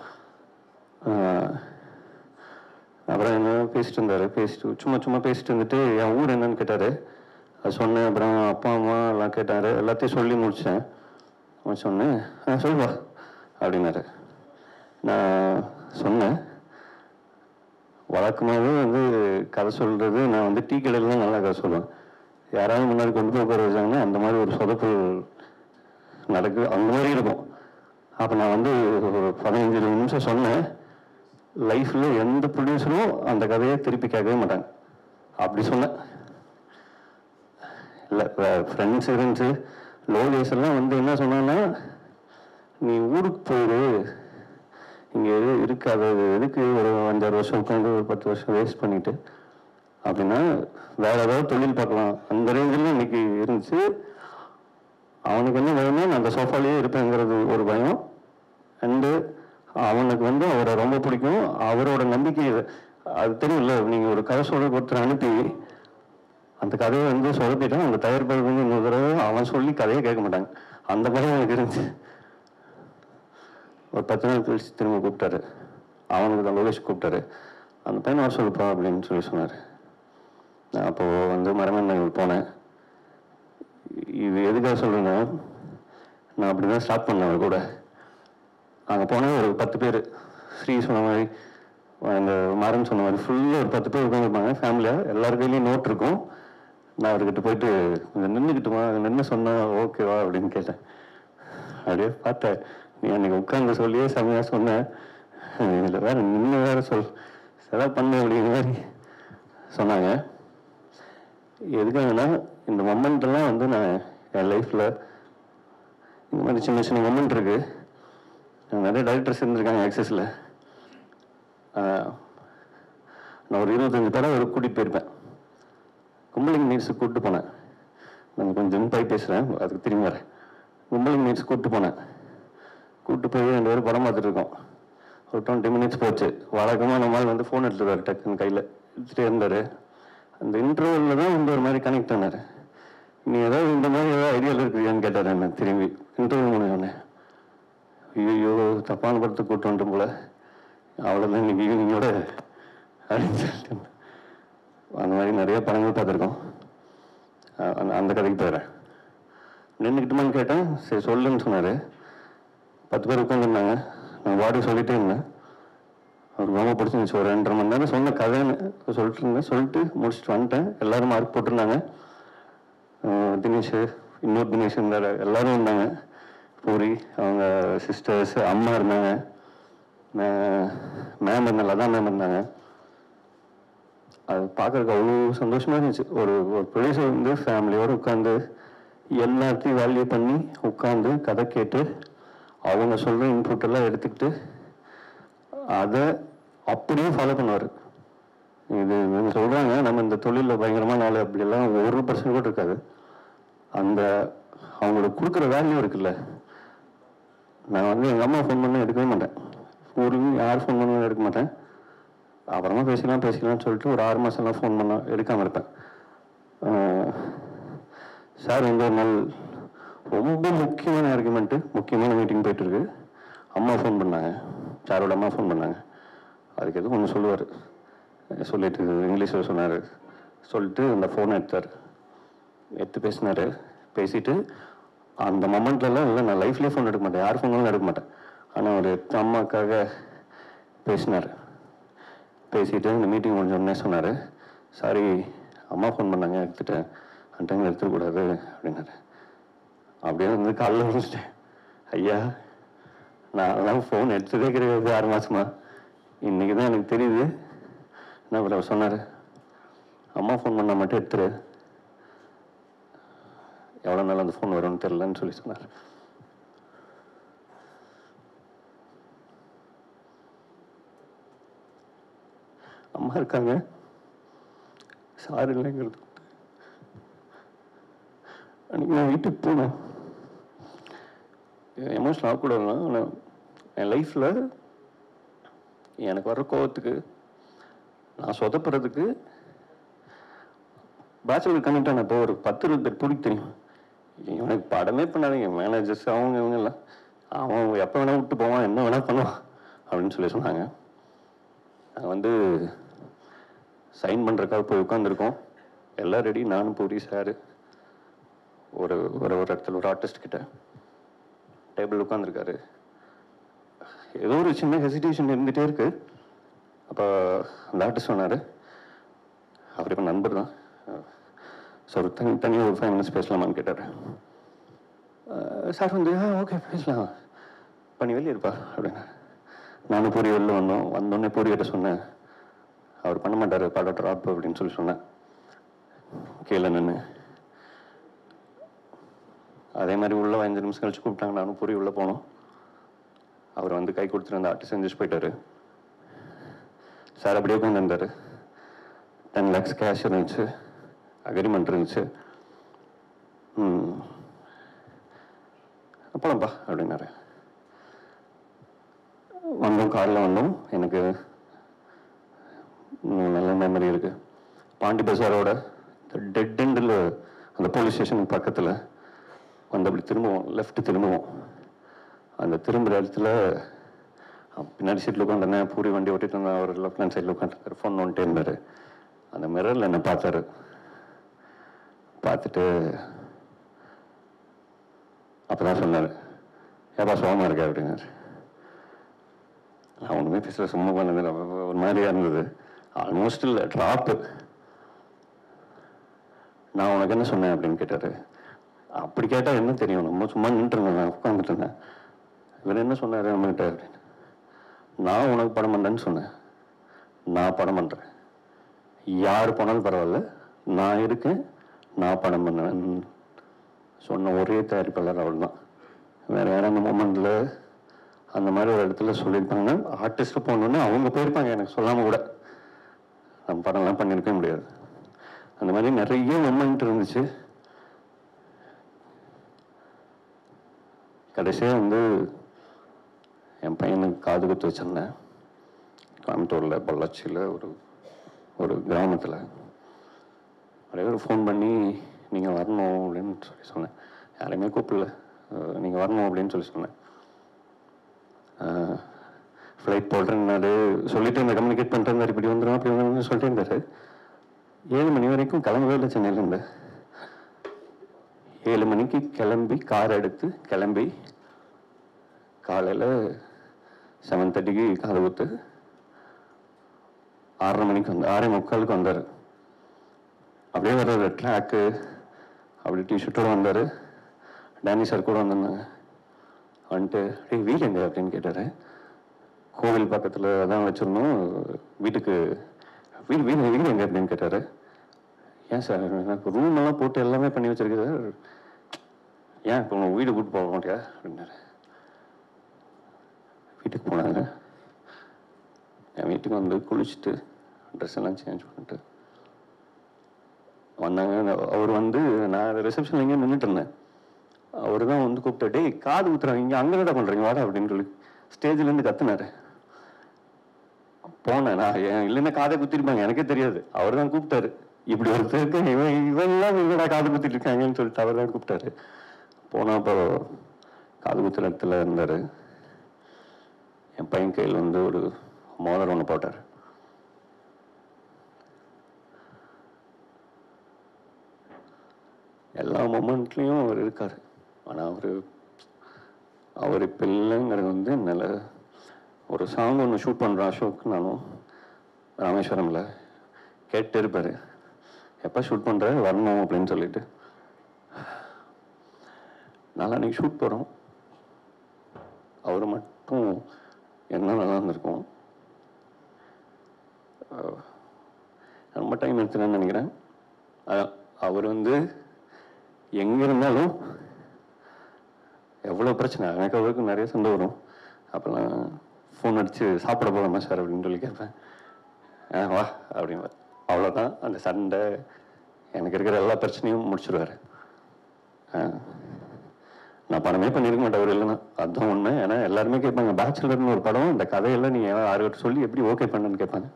அப்புறம் என்ன பேசிட்டு இருந்தார். சும்மா பேசிட்டு இருந்துட்டு என் ஊர் என்னன்னு கேட்டார். அது சொன்னேன். அப்புறம் அப்பா அம்மா எல்லாம் கேட்டார். எல்லாத்தையும் சொல்லி முடித்தேன். சொன்னேன், சொல்லுவா அப்படின்னாரு. நான் சொன்னேன், வழக்கமாகவே வந்து கதை சொல்கிறது நான் வந்து டீ கடையில் தான் நல்லா கதை சொல்லுவேன். யாராவது முன்னாடி கொண்டு போய் உட்கார வச்சாங்கன்னா அந்த மாதிரி ஒரு சொதப்பு நடக்கு, அந்த மாதிரி இருக்கும். அப்போ நான் வந்து ஒரு 15-20 நிமிஷம் சொன்னேன். லைஃப்பில் எந்த ப்ரொடியூசரும் அந்த கதையை திருப்பி கேட்கவே மாட்டாங்க. அப்படி சொன்னேன். இல்லை ஃப்ரெண்ட்ஸு லோகேஷ் எல்லாம் வந்து என்ன சொன்னான்னா, நீ ஊருக்கு போயிடு, இங்கே இருக்காது, எதுக்கு ஒரு 5-6 வருஷம் உட்காந்து ஒரு 10 வருஷம் வேஸ்ட் பண்ணிட்டு அப்படின்னா வேற ஏதாவது தொழில் பார்க்கலாம். அந்த ரேஞ்சில் இன்னைக்கு இருந்துச்சு. அவனுக்கு என்ன பயம்னா நான் அந்த சோஃபாலேயே இருப்பேங்கிறது ஒரு பயம். அண்டு அவனுக்கு வந்து அவரை ரொம்ப பிடிக்கும். அவரோட நம்பிக்கை அது தெரியும்ல. நீங்கள் ஒரு கதை சொல்ல ஒருத்தர் அனுப்பி அந்த கதையை வந்து சொதப்பிட்டான், அந்த தயாரிப்பாளர் வந்து இன்னொரு தடவை அவன் சொல்லி கதையை கேட்க மாட்டாங்க. அந்த பயம் எனக்கு இருந்துச்சு. ஒரு 10 நாள் கழிச்சு திரும்ப கூப்பிட்டாரு. அவனுக்கு தான் லோகேஷ் கூப்பிட்டாரு. அந்த பையனை வர சொல்லுப்பா அப்படின்னு சொன்னார். நான் அப்போது வந்து மரமன் போனேன். இது எதுக்காக சொல்கிறேன்னா, நான் அப்படி தான் ஸ்டார்ட் பண்ணேன் அவர் கூட. அங்கே போனால் ஒரு 10 பேர், ஸ்ரீ சொன்ன மாதிரி, அந்த மரம் சொன்ன மாதிரி ஃபுல்லாக ஒரு 10 பேர் உட்காந்துருப்பாங்க ஃபேமிலியாக. எல்லார் கையிலையும் நோட் இருக்கும். நான் அவர்கிட்ட போயிட்டு கொஞ்சம் நின்றுக்கிட்டுமா, நின்று சொன்னால் ஓகேவா அப்படின்னு கேட்டேன். அப்படியே பார்த்தேன், நீ அன்றைக்கி உட்காந்து சொல்லியே செம்மையாக சொன்னேன், இதில் வேறு நின்று வேறு செலவு பண்ண அப்படிங்கிற மாதிரி சொன்னாங்க. எதுக்காகனா இந்த மொமெண்ட்டெல்லாம் வந்து நான் என் லைஃப்பில் இந்த மாதிரி சின்ன சின்ன மொமெண்ட் இருக்குது. நிறைய டைரக்டர்ஸ் இருந்திருக்காங்க ஆக்சஸில். நான் ஒரு 25 படம் ஒரு கூட்டிகிட்டு போயிருப்பேன். கும்பலிங் நீட்ஸுக்கு கூப்பிட்டு போனேன். நான் கொஞ்சம் போய் பேசுகிறேன், அதுக்கு திரும்பி வரேன். கும்பலிங் நீட்ஸ் கூப்பிட்டு போனேன். கூப்பிட்டு போய் 2 பேரும் படம் பார்த்துட்டு இருக்கோம். ஒரு 20 மினிட்ஸ் போச்சு. வழக்கமாக நம்மளால் வந்து ஃபோன் எடுத்துருவார், டக்குன்னு கையில் எடுத்துகிட்டே இருந்தார். அந்த இன்டர்வலில் தான் வந்து ஒரு மாதிரி கனெக்ட் ஆனார். நீ ஏதாவது இந்த மாதிரி ஏதாவது ஐடியாவில் இருக்கிறியான்னு கேட்டார் என்ன திரும்பி. இன்டர்வியூ முடிஞ்சோடனே ஐயோ தப்பான படத்துக்கு கூப்பிட்டு வந்துட்டோம் போல, அவ்வளோதான் இன்னைக்கு ஈவினிங்கோட அப்படின்னு சொல்லிட்டு. அந்த மாதிரி நிறைய படங்கள் பார்த்துருக்கோம். அந்த கதைக்கு போயிடுறேன். நின்றுக்கிட்டுமான்னு கேட்டேன். சரி சொல்லுன்னு சொன்னார். 10 பேர் உட்காந்துருந்தாங்க. நான் வாடி சொல்லிகிட்டே இருந்தேன். அவருக்கு ரொம்ப பிடிச்சிருந்துச்சு. ஒரு 2.5 மணி நேரம் சொன்ன கதைன்னு சொல்லிட்டு இருந்தேன். சொல்லிட்டு முடிச்சுட்டு வந்துட்டேன். எல்லோரும் மார்க் போட்டிருந்தாங்க. தினேஷ், இன்னொரு தினேஷ் இருந்தார், எல்லோரும் இருந்தாங்க. பூரி, அவங்க சிஸ்டர்ஸ், அம்மா இருந்தாங்க, மேம் இருந்தாங்க, லதா மேம் இருந்தாங்க. அது பார்க்குறதுக்கு அவ்வளோ சந்தோஷமாக இருந்துச்சு. ஒரு ப்ரொடியூசர் வந்து ஃபேமிலியோடு உட்காந்து எல்லாத்தையும் வேல்யூ பண்ணி உட்காந்து கதை கேட்டு அவங்க சொல்கிற இன்புட் எல்லாம் எடுத்துக்கிட்டு அதை அப்படியே ஃபாலோ பண்ணுவார். இது சொல்கிறாங்க நம்ம இந்த தொழிலில் பயங்கரமான நாள், அப்படியெல்லாம் 1% கூட இருக்காது. அந்த அவங்களோட கொடுக்குற வேல்யூ இருக்குல்ல. நான் வந்து எங்கள் அம்மா ஃபோன் பண்ண எடுக்கவே மாட்டேன். ஊருக்கு யார் ஃபோன் பண்ணாலும் எடுக்க மாட்டேன். அப்புறமா பேசிக்கலாம்னு சொல்லிட்டு ஒரு 6 மாதம்லாம் ஃபோன் பண்ணால் எடுக்காமல் இருப்பேன். சார் வந்து ஒரு நாள் ரொம்ப முக்கியமான ஆர்குமெண்ட்டு, முக்கியமான மீட்டிங் போயிட்டுருக்கு. அம்மா ஃபோன் பண்ணாங்க, சாரோட அம்மா ஃபோன் பண்ணாங்க. அதுக்கு எதுவும் ஒன்று சொல்லுவார். சொல்லிட்டு இங்கிலீஷில் சொன்னார். சொல்லிட்டு அந்த ஃபோனை எடுத்து பேசினார். பேசிட்டு அந்த மொமெண்ட்லலாம் இல்லை, நான் லைஃப்லேயே ஃபோன் எடுக்க மாட்டேன், யார் ஃபோனாலும் எடுக்க மாட்டேன். ஆனால் ஒரு அம்மாக்காக பேசினார். பேசிட்டு இந்த மீட்டிங் முடிஞ்சோடனே சொன்னார், சாரி அம்மா ஃபோன் பண்ணாங்க எடுத்துட்டேன், அந்த டைமில் எடுத்துக்கூடாது அப்படின்னாரு. அப்படியே வந்து காலைல விழுந்துட்டேன். ஐயா நான் ஃபோன் எடுத்ததே கிடையாது 6 மாதமா, இன்றைக்கி தான் எனக்கு தெரியுது. என்ன அவர் சொன்னார், அம்மா ஃபோன் பண்ணால் மட்டும் எடுத்துரு, எவ்வளோ நாள் அந்த ஃபோன் வரும்னு தெரிலன்னு சொல்லி சொன்னார். அம்மா இருக்காங்க, சார் இல்லைங்கிறது. அன்றைக்கி நான் வீட்டுக்கு போனேன். எமோஷனல் ஆகக்கூடாதுன்னா, ஆனால் என் லைஃப்பில் எனக்கு வர்ற கோவத்துக்கு, நான் சொதப்புறதுக்கு பேச்சுலர் கமிட்டான இப்போ ஒரு 10-20 பேர் பிடிக்க தெரியும். இவனுக்கு படமே பண்ணாதீங்க, மேனேஜர்ஸ் அவங்க இவங்கெல்லாம் அவன் எப்போ வேணால் விட்டு போவான், என்ன வேணால் பண்ணுவான் அப்படின்னு சொல்லி சொன்னாங்க. நாங்கள் வந்து சைன் பண்ணுறதுக்காக போய் உட்காந்துருக்கோம், எல்லாம் ரெடி. நானும் பூரி சார் ஒரு ஒரு இடத்துல ஒரு ஆர்டிஸ்ட் கிட்ட டேபிள் உட்காந்துருக்காரு. ஏதோ ஒரு சின்ன ஹெசிடேஷன் இருந்துகிட்டே இருக்கு. அப்போ அந்த ஆர்டிஸ்ட் சொன்னார், அவர் இப்போ நண்பர் தான், ஸோ ஒரு தனியாக ஒரு 5 minutes பேசலாமான்னு கேட்டார். சார் வந்து ஓகே பேசலாம், பண்ணி வெளியே இருப்பா அப்படின்னா. நானும் பூரி வெளில வந்தோடனே பூரிகிட்ட சொன்னேன், அவர் பண்ண மாட்டார் படம் ட்ராப் அப்படின்னு சொல்லி சொன்னேன். கீழே நின்று அதே மாதிரி உள்ள 5 நிமிஷம் கழிச்சு கூப்பிட்டாங்க. நானும் பூரி உள்ளே போனோம். அவர் வந்து கை கொடுத்துட்டு அந்த ஆர்டிஸ்ட் செஞ்சுட்டு போயிட்டாரு. சார் அப்படியே உட்காந்துருந்தார். 10 lakhs கேஷ் இருந்துச்சு, அக்ரிமெண்ட் இருந்துச்சு. போலாம்ப்பா அப்படின்னாரு. வந்தோம், காலையில் வந்தோம். எனக்கு நல்ல மெமரி இருக்கு. பாண்டி பஜாரோட டெட் எண்டில் அந்த போலீஸ் ஸ்டேஷனுக்கு பக்கத்தில் வந்து அப்படி திரும்புவோம், லெஃப்ட் திரும்புவோம். அந்த திரும்புகிற இடத்துல பின்னாடி சீட்டில் உட்காந்துருந்தேன், பூரி வண்டி ஓட்டிட்டு இருந்தேன். அவர் லெஃப்ட் ஹேண்ட் சைடில் உட்காந்துருக்காரு, ஃபோன் வந்துட்டே இருந்தார். அந்த மிரரில் என்னை பார்த்தாரு. பார்த்துட்டு அப்போ தான் சொன்னார், ஏப்பா சோகமாக இருக்கா அப்படின்னாரு. நான் ஒன்றுமே பேசல, சும்மா பண்ணது ஒரு மாதிரியாக இருந்தது. ஆல்மோஸ்ட் இல்லை ட்ராப்பு. நான் உனக்கு என்ன சொன்னேன் அப்படின்னு கேட்டார். அப்படி கேட்டால் என்ன தெரியும், நம்ம சும்மா நின்றுருந்தேன், நான் உட்காந்துட்டு இருந்தேன். இவர் என்ன சொன்னார் நம்மகிட்ட அப்படின்னு. நான் உனக்கு படம் பண்ணுறேன்னு சொன்னேன், நான் படம் பண்ணுறேன், யார் போனாலும் பரவாயில்ல, நான் இருக்கேன், நான் படம் பண்ணுவேன் சொன்ன ஒரே தயாரிப்பாளர் அவள் தான். வேறு வேறு அந்த மூமெண்ட்டில் அந்த மாதிரி ஒரு இடத்துல சொல்லியிருப்பாங்க. ஆர்டிஸ்ட்டு போகணுன்னு அவங்க போயிருப்பாங்க, எனக்கு சொல்லாமல் கூட. நம்ம படம்லாம் பண்ணியிருக்க முடியாது. அந்த மாதிரி நிறைய மொமெண்ட் இருந்துச்சு. கடைசியாக வந்து என் பையனுக்கு காது குத்து வச்சுருந்தேன் கோயம்புத்தூரில் பொள்ளாச்சியில் ஒரு கிராமத்தில். நிறைய பேர் ஃபோன் பண்ணி நீங்கள் வரணும் அப்படின்னு சொல்லி சொன்னேன். யாரையுமே கூப்பிடல, நீங்கள் வரணும் அப்படின்னு சொல்லி சொன்னேன். ஃப்ளைட் போடுறேன்னாரு, சொல்லிட்டு இருந்தார், கம்யூனிகேட் பண்ணிட்டு இருந்தார், இப்படி வந்துடும் அப்படி வந்துடும் சொல்லிட்டு இருந்தார். 7 மணி வரைக்கும் கிளம்பவே இல்லை சென்னையிலேருந்து. 7 மணிக்கு கிளம்பி கார் எடுத்து கிளம்பி காலையில் 7:30க்கு காது குத்து, 6:30 மணிக்கு 6:45 வந்தார். அப்படியே வர்ற ட்ராக்கு அப்படி டிஷர்ட்டோடு வந்தார். டேனி சார் கூட வந்திருந்தாங்க. வந்துட்டு வீடு எங்கே அப்படின்னு கேட்டார். கோவில் பக்கத்தில் தான் வச்சுருந்தோம், வீட்டுக்கு வீடு வீடு வீடு எங்கே அப்படின்னு கேட்டார். ஏன் சார், எனக்கு ரூமெல்லாம் போட்டு எல்லாமே பண்ணி வச்சுருக்கு சார், ஏன் இப்போ உங்கள் வீடு கூப்பிட்டு போக மாட்டியா அப்படின்னாரு. வீட்டுக்கு போனாங்க. என் வீட்டுக்கு வந்து குளிச்சுட்டு ட்ரெஸ் எல்லாம் சேஞ்ச் பண்ணிட்டு வந்தாங்க. அவர் வந்து நான் ரிசப்ஷனில் எங்கேயும் நின்றுட்டு இருந்தேன். அவர் தான் வந்து கூப்பிட்டு, டேய் காது ஊத்துறாங்க இங்கே, அங்கே தான் பண்ணுறீங்க வாடா அப்படின்னு சொல்லி ஸ்டேஜ்லேருந்து கத்துனாரு. போனேன் நான், இல்லைன்னா காதை குத்திருப்பாங்க, எனக்கே தெரியாது. அவர் தான் கூப்பிட்டாரு. இப்படி ஒருத்தருக்கு இவெல்லாம் இவடா காது குத்திட்டு இருக்காங்கன்னு சொல்லிட்டு அவர் தான் கூப்பிட்டாரு. போனால் அப்போ காது குத்துற இடத்துல இருந்தார். என் பையன் கையில் வந்து ஒரு மோதிரம் ஒன்று போட்டார். எல்லா மொமெண்ட்லேயும் அவர் இருக்கார். ஆனால் அவர் இப்போ இல்லைங்கிறது வந்து என்னால் ஒரு சாங் ஒன்று ஷூட் பண்ணுறோம் அசோக் நானும் ராமேஸ்வரமில். கேட்டு இருப்பார், எப்போ ஷூட் பண்ணுற வரணும் அப்படின்னு சொல்லிட்டு. நாளைக்கு ஷூட் போகிறோம், அவர் மட்டும் என்ன நல்லா இருந்திருக்கும். ரொம்ப டைம் எடுத்துனேன்னு நினைக்கிறேன். அவர் வந்து எங்கே இருந்தாலும் எவ்வளோ பிரச்சனை, எனக்கு அவருக்கு நிறைய சண்டை வரும். அப்போல்லாம் ஃபோன் அடித்து சாப்பிட போகலாமா சார் அப்படின்னு சொல்லி கேட்பேன். வா அப்படின்பா. அவ்வளோதான், அந்த சண்டை எனக்கு இருக்கிற எல்லா பிரச்சனையும் முடிச்சிடுவார். நான் படமே பண்ணியிருக்க மாட்டேன் அவர் இல்லைன்னா, அதுதான் உண்மை. ஏன்னா எல்லாருமே கேட்பாங்க, பேச்சுலர்னு ஒரு படம், இந்த கதையெல்லாம் நீங்கள் 6 சொல்லி எப்படி ஓகே பண்ணுன்னு கேட்பாங்க.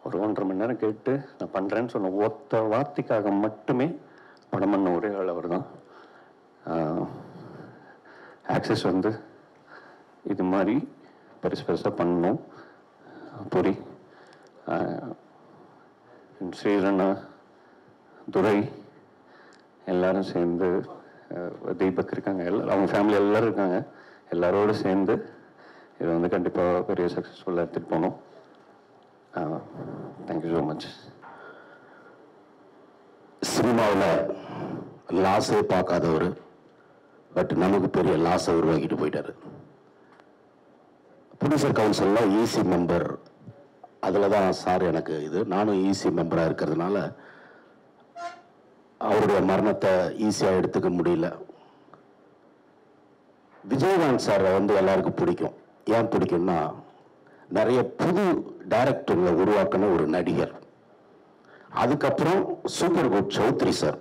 ஒரு 1.5 மணி நேரம் கேட்டு நான் பண்ணுறேன்னு சொன்ன ஒத்த வார்த்தைக்காக மட்டுமே படம் பண்ண ஒரே ஆள் அவர் தான். ஆக்சஸ் வந்து இது மாதிரி பெருசாக பண்ணணும். பொறி ஸ்ரீரண்ணா, துரை எல்லாரும் சேர்ந்து, தீபக் இருக்காங்க, எல்லாரும் அவங்க ஃபேமிலி எல்லோரும் இருக்காங்க, எல்லாரோடு சேர்ந்து இதை வந்து கண்டிப்பாக பெரிய சக்ஸஸ்ஃபுல்லாக எடுத்துகிட்டு போகணும். Thank you so much. சினிமாவில் லாஸே பார்க்காதவர், பட் நமக்கு பெரிய லாஸை உருவாக்கிட்டு போயிட்டார். ப்ரொடியூசர் கவுன்சிலில் ஈசி மெம்பர், அதில் தான் சார் எனக்கு இது, நானும் ஈசி மெம்பராக இருக்கிறதுனால அவருடைய மரணத்தை ஈஸியாக எடுத்துக்க முடியல. விஜயகாந்த் சாரை வந்து எல்லாருக்கும் பிடிக்கும். ஏன் பிடிக்கும்னா, நிறைய புது டைரக்டர்களை உருவாக்கின ஒரு நடிகர். அதுக்கப்புறம் சூப்பர் குட் சௌத்ரி சார்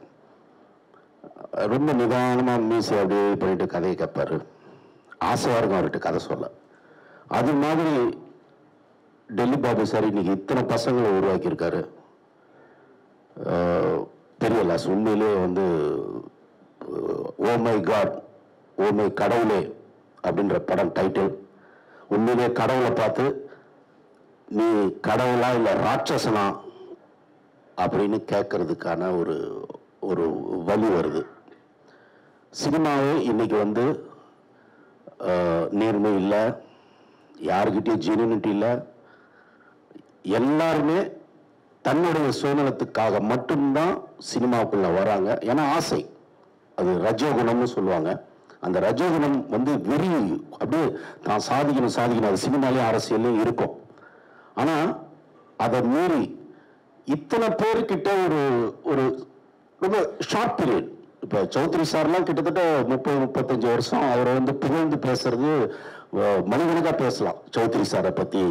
ரொம்ப நிதானமாக மீசி அப்படியே பண்ணிட்டு கதையை கேட்பாரு. ஆசையாக இருக்கும் அவர்கிட்ட கதை சொல்ல. அது மாதிரி டெல்லி பாபு சார் இன்னைக்கு இத்தனை பசங்களை உருவாக்கியிருக்காரு. பெரிய லாஸ். உண்மையிலே வந்து oh my god, oh my கடவுளே அப்படின்ற படம் டைட்டில். உண்மையிலே கடவுளை பார்த்து நீ கடவுளா இல்லை ராட்சசனா அப்படின்னு கேட்கறதுக்கான ஒரு ஒரு வழி வருது. சினிமாவே இன்னைக்கு வந்து நேர்மை இல்லை, யாருக்கிட்டையும் ஜெனினிட்டி இல்லை. எல்லாருமே தன்னுடைய சுயநலத்துக்காக மட்டும்தான் சினிமாவுக்குள்ள வராங்க. ஏன்னா ஆசை, அது ரஜோகுணம்னு சொல்லுவாங்க. அந்த ரஜோகுணம் வந்து வெறி, அப்படியே தான் சாதிக்கணும், அது சினிமாலேயும் அரசியல்லையும் இருக்கும். ஆனால் அதை மீறி இத்தனை பேர்கிட்ட ஒரு ஒரு ரொம்ப ஷார்ட் பீரியட். இப்போ சௌத்ரி சார்லாம் கிட்டத்தட்ட 30-35 வருஷம் அவரை வந்து புகழ்ந்து பேசுறது மணிக்கணக்காக பேசலாம். சௌத்ரி சாரை பற்றி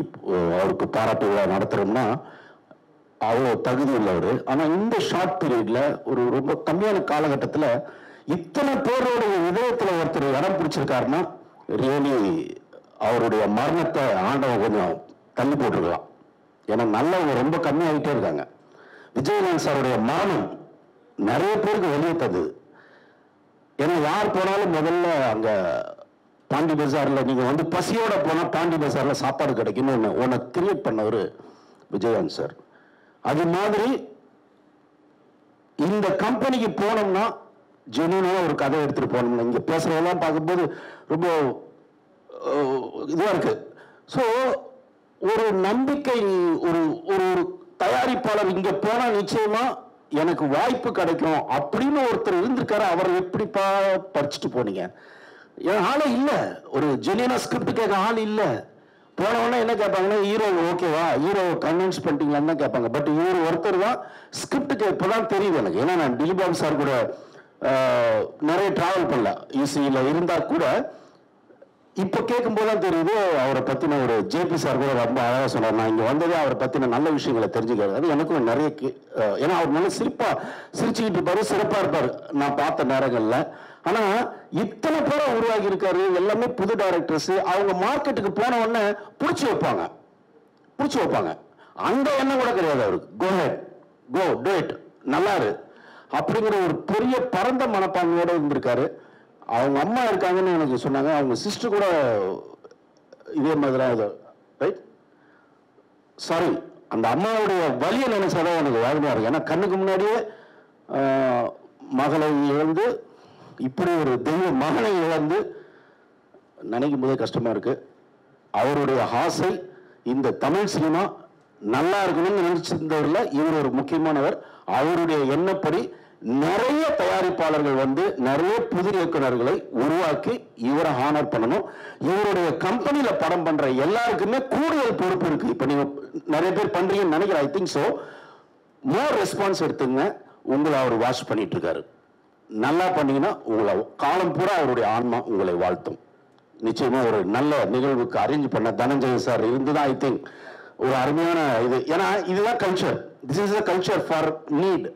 அவருக்கு பாராட்டு விழா நடத்துகிறோம்னா அவ்வளோ தகுதி உள்ளவர். ஆனால் இந்த ஷார்ட் பீரியட்ல ஒரு ரொம்ப கம்மியான காலகட்டத்தில் இத்தனை பேரோட இதயத்தில் ஒருத்தர் இடம் பிடிச்சிருக்காருன்னா ரியலி அவருடைய மரணத்தை ஆண்டவன் கொஞ்சம் தள்ளி போட்டிருக்கலாம். ஏன்னா நல்லவங்க ரொம்ப கம்மியாகிட்டே இருக்காங்க. விஜயகாந்த் சாருடைய மரணம் நிறைய பேருக்கு வெளியே தந்தது. ஏன்னா யார் போனாலும் முதல்ல அங்கே பாண்டி பஜாரில் நீங்கள் வந்து பசியோட போனால் பாண்டி பஜாரில் சாப்பாடு கிடைக்கும்னு ஒன்று கிரியேட் பண்ணவர் விஜயகாந்த் சார். அது மாதிரி இந்த கம்பெனிக்கு போனோம்னா ஜெனியூனாக ஒரு கதை எடுத்துகிட்டு போனோம்னா, இங்கே பேசுகிறதெல்லாம் பார்க்கும்போது ரொம்ப இதுவாக இருக்குது. ஸோ ஒரு நம்பிக்கை, ஒரு ஒரு தயாரிப்பாளர் இங்கே போனால் நிச்சயமா எனக்கு வாய்ப்பு கிடைக்கும் அப்படின்னு ஒருத்தர் இருந்திருக்காரு. அவரை எப்படிப்பா படிச்சுட்டு போனீங்க? என் ஆளே இல்லை, ஒரு ஜெனியூனா ஸ்கிரிப்ட் கேட்க ஆள் இல்லை. போனவொடனே என்ன கேட்பாங்கன்னா, ஹீரோ ஓகேவா, ஹீரோ கன்வின்ஸ் பண்ணிட்டீங்களான்னு தான் கேட்பாங்க. பட் இவர் ஒருத்தர் தான் ஸ்கிரிப்டுக்கு இப்போதான் தெரியுது எனக்கு. ஏன்னா நான் திலீப் பாபு சார் கூட நிறைய டிராவல் பண்ணல, ஈஸியில் இருந்தால் கூட இப்போ கேட்கும்போது தான் தெரியுது அவரை பற்றின ஒரு ஜேபி சார் கூட ரொம்ப அழகாக சொன்னார். நான் இங்கே வந்ததே அவரை பற்றின நல்ல விஷயங்களை தெரிஞ்சுக்கிறது. அது எனக்கும் நிறைய ஏன்னா அவர் நல்ல சிரிச்சுக்கிட்டு இருப்பாரு, சிறப்பாக இருப்பார் நான் பார்த்த நேரங்களில். ஆனால் இத்தனை பேரை உருவாகி இருக்காரு, எல்லாமே புது டைரக்டர்ஸ். அவங்க மார்க்கெட்டுக்கு போன உடனே பிடிச்சி வைப்பாங்க. அந்த எண்ணம் கூட கிடையாது அவருக்கு. கோ ஹெட், கோ டூ இட், நல்லாரு அப்படிங்கிற ஒரு பெரிய பரந்த மனப்பான்மையோட இருந்திருக்காரு. அவங்க அம்மா இருக்காங்கன்னு எனக்கு சொன்னாங்க. அவங்க சிஸ்டர் கூட இதே மாதிரி தான். ரைட், சாரி, அந்த அம்மாவுடைய வலியை நினைச்சாதான் எனக்கு வேதனையா இருக்கு. ஏன்னா கண்ணுக்கு முன்னாடியே மகளை இழந்து, இப்படி ஒரு தெய்வ மகனை இழந்து நினைக்கும் போதே கஷ்டமா இருக்கு. அவருடைய ஆசை இந்த தமிழ் சினிமா நல்லா இருக்கணும்னு நினைச்சிருந்தவர்ல இவர் ஒரு முக்கியமானவர். அவருடைய எண்ணப்படி நிறைய தயாரிப்பாளர்கள் வந்து நிறைய புது இயக்குநர்களை உருவாக்கி இவரை ஹானர் பண்ணணும். இவருடைய கம்பெனியில படம் பண்ற எல்லாருக்குமே கூடுதல் பொறுப்பு இருக்கு. இப்ப நீங்க நிறைய பேர் பண்றீங்கன்னு நினைக்கிறேன். I think so. More response எடுத்துங்க. உங்களை அவர் வாஷ் பண்ணிட்டு இருக்காரு. நல்லா பண்ணீங்கன்னா உங்களை காலம் பூரா அவருடைய ஆன்மா உங்களை வாழ்த்தும். நிச்சயமா ஒரு நல்ல நிகழ்வுக்கு அரேஞ்ச் பண்ண தனஞ்சய சார் இருந்துதான் ஐ திங்க் ஒரு அருமையான இது. ஏன்னா இதுதான் culture. This is a culture for need.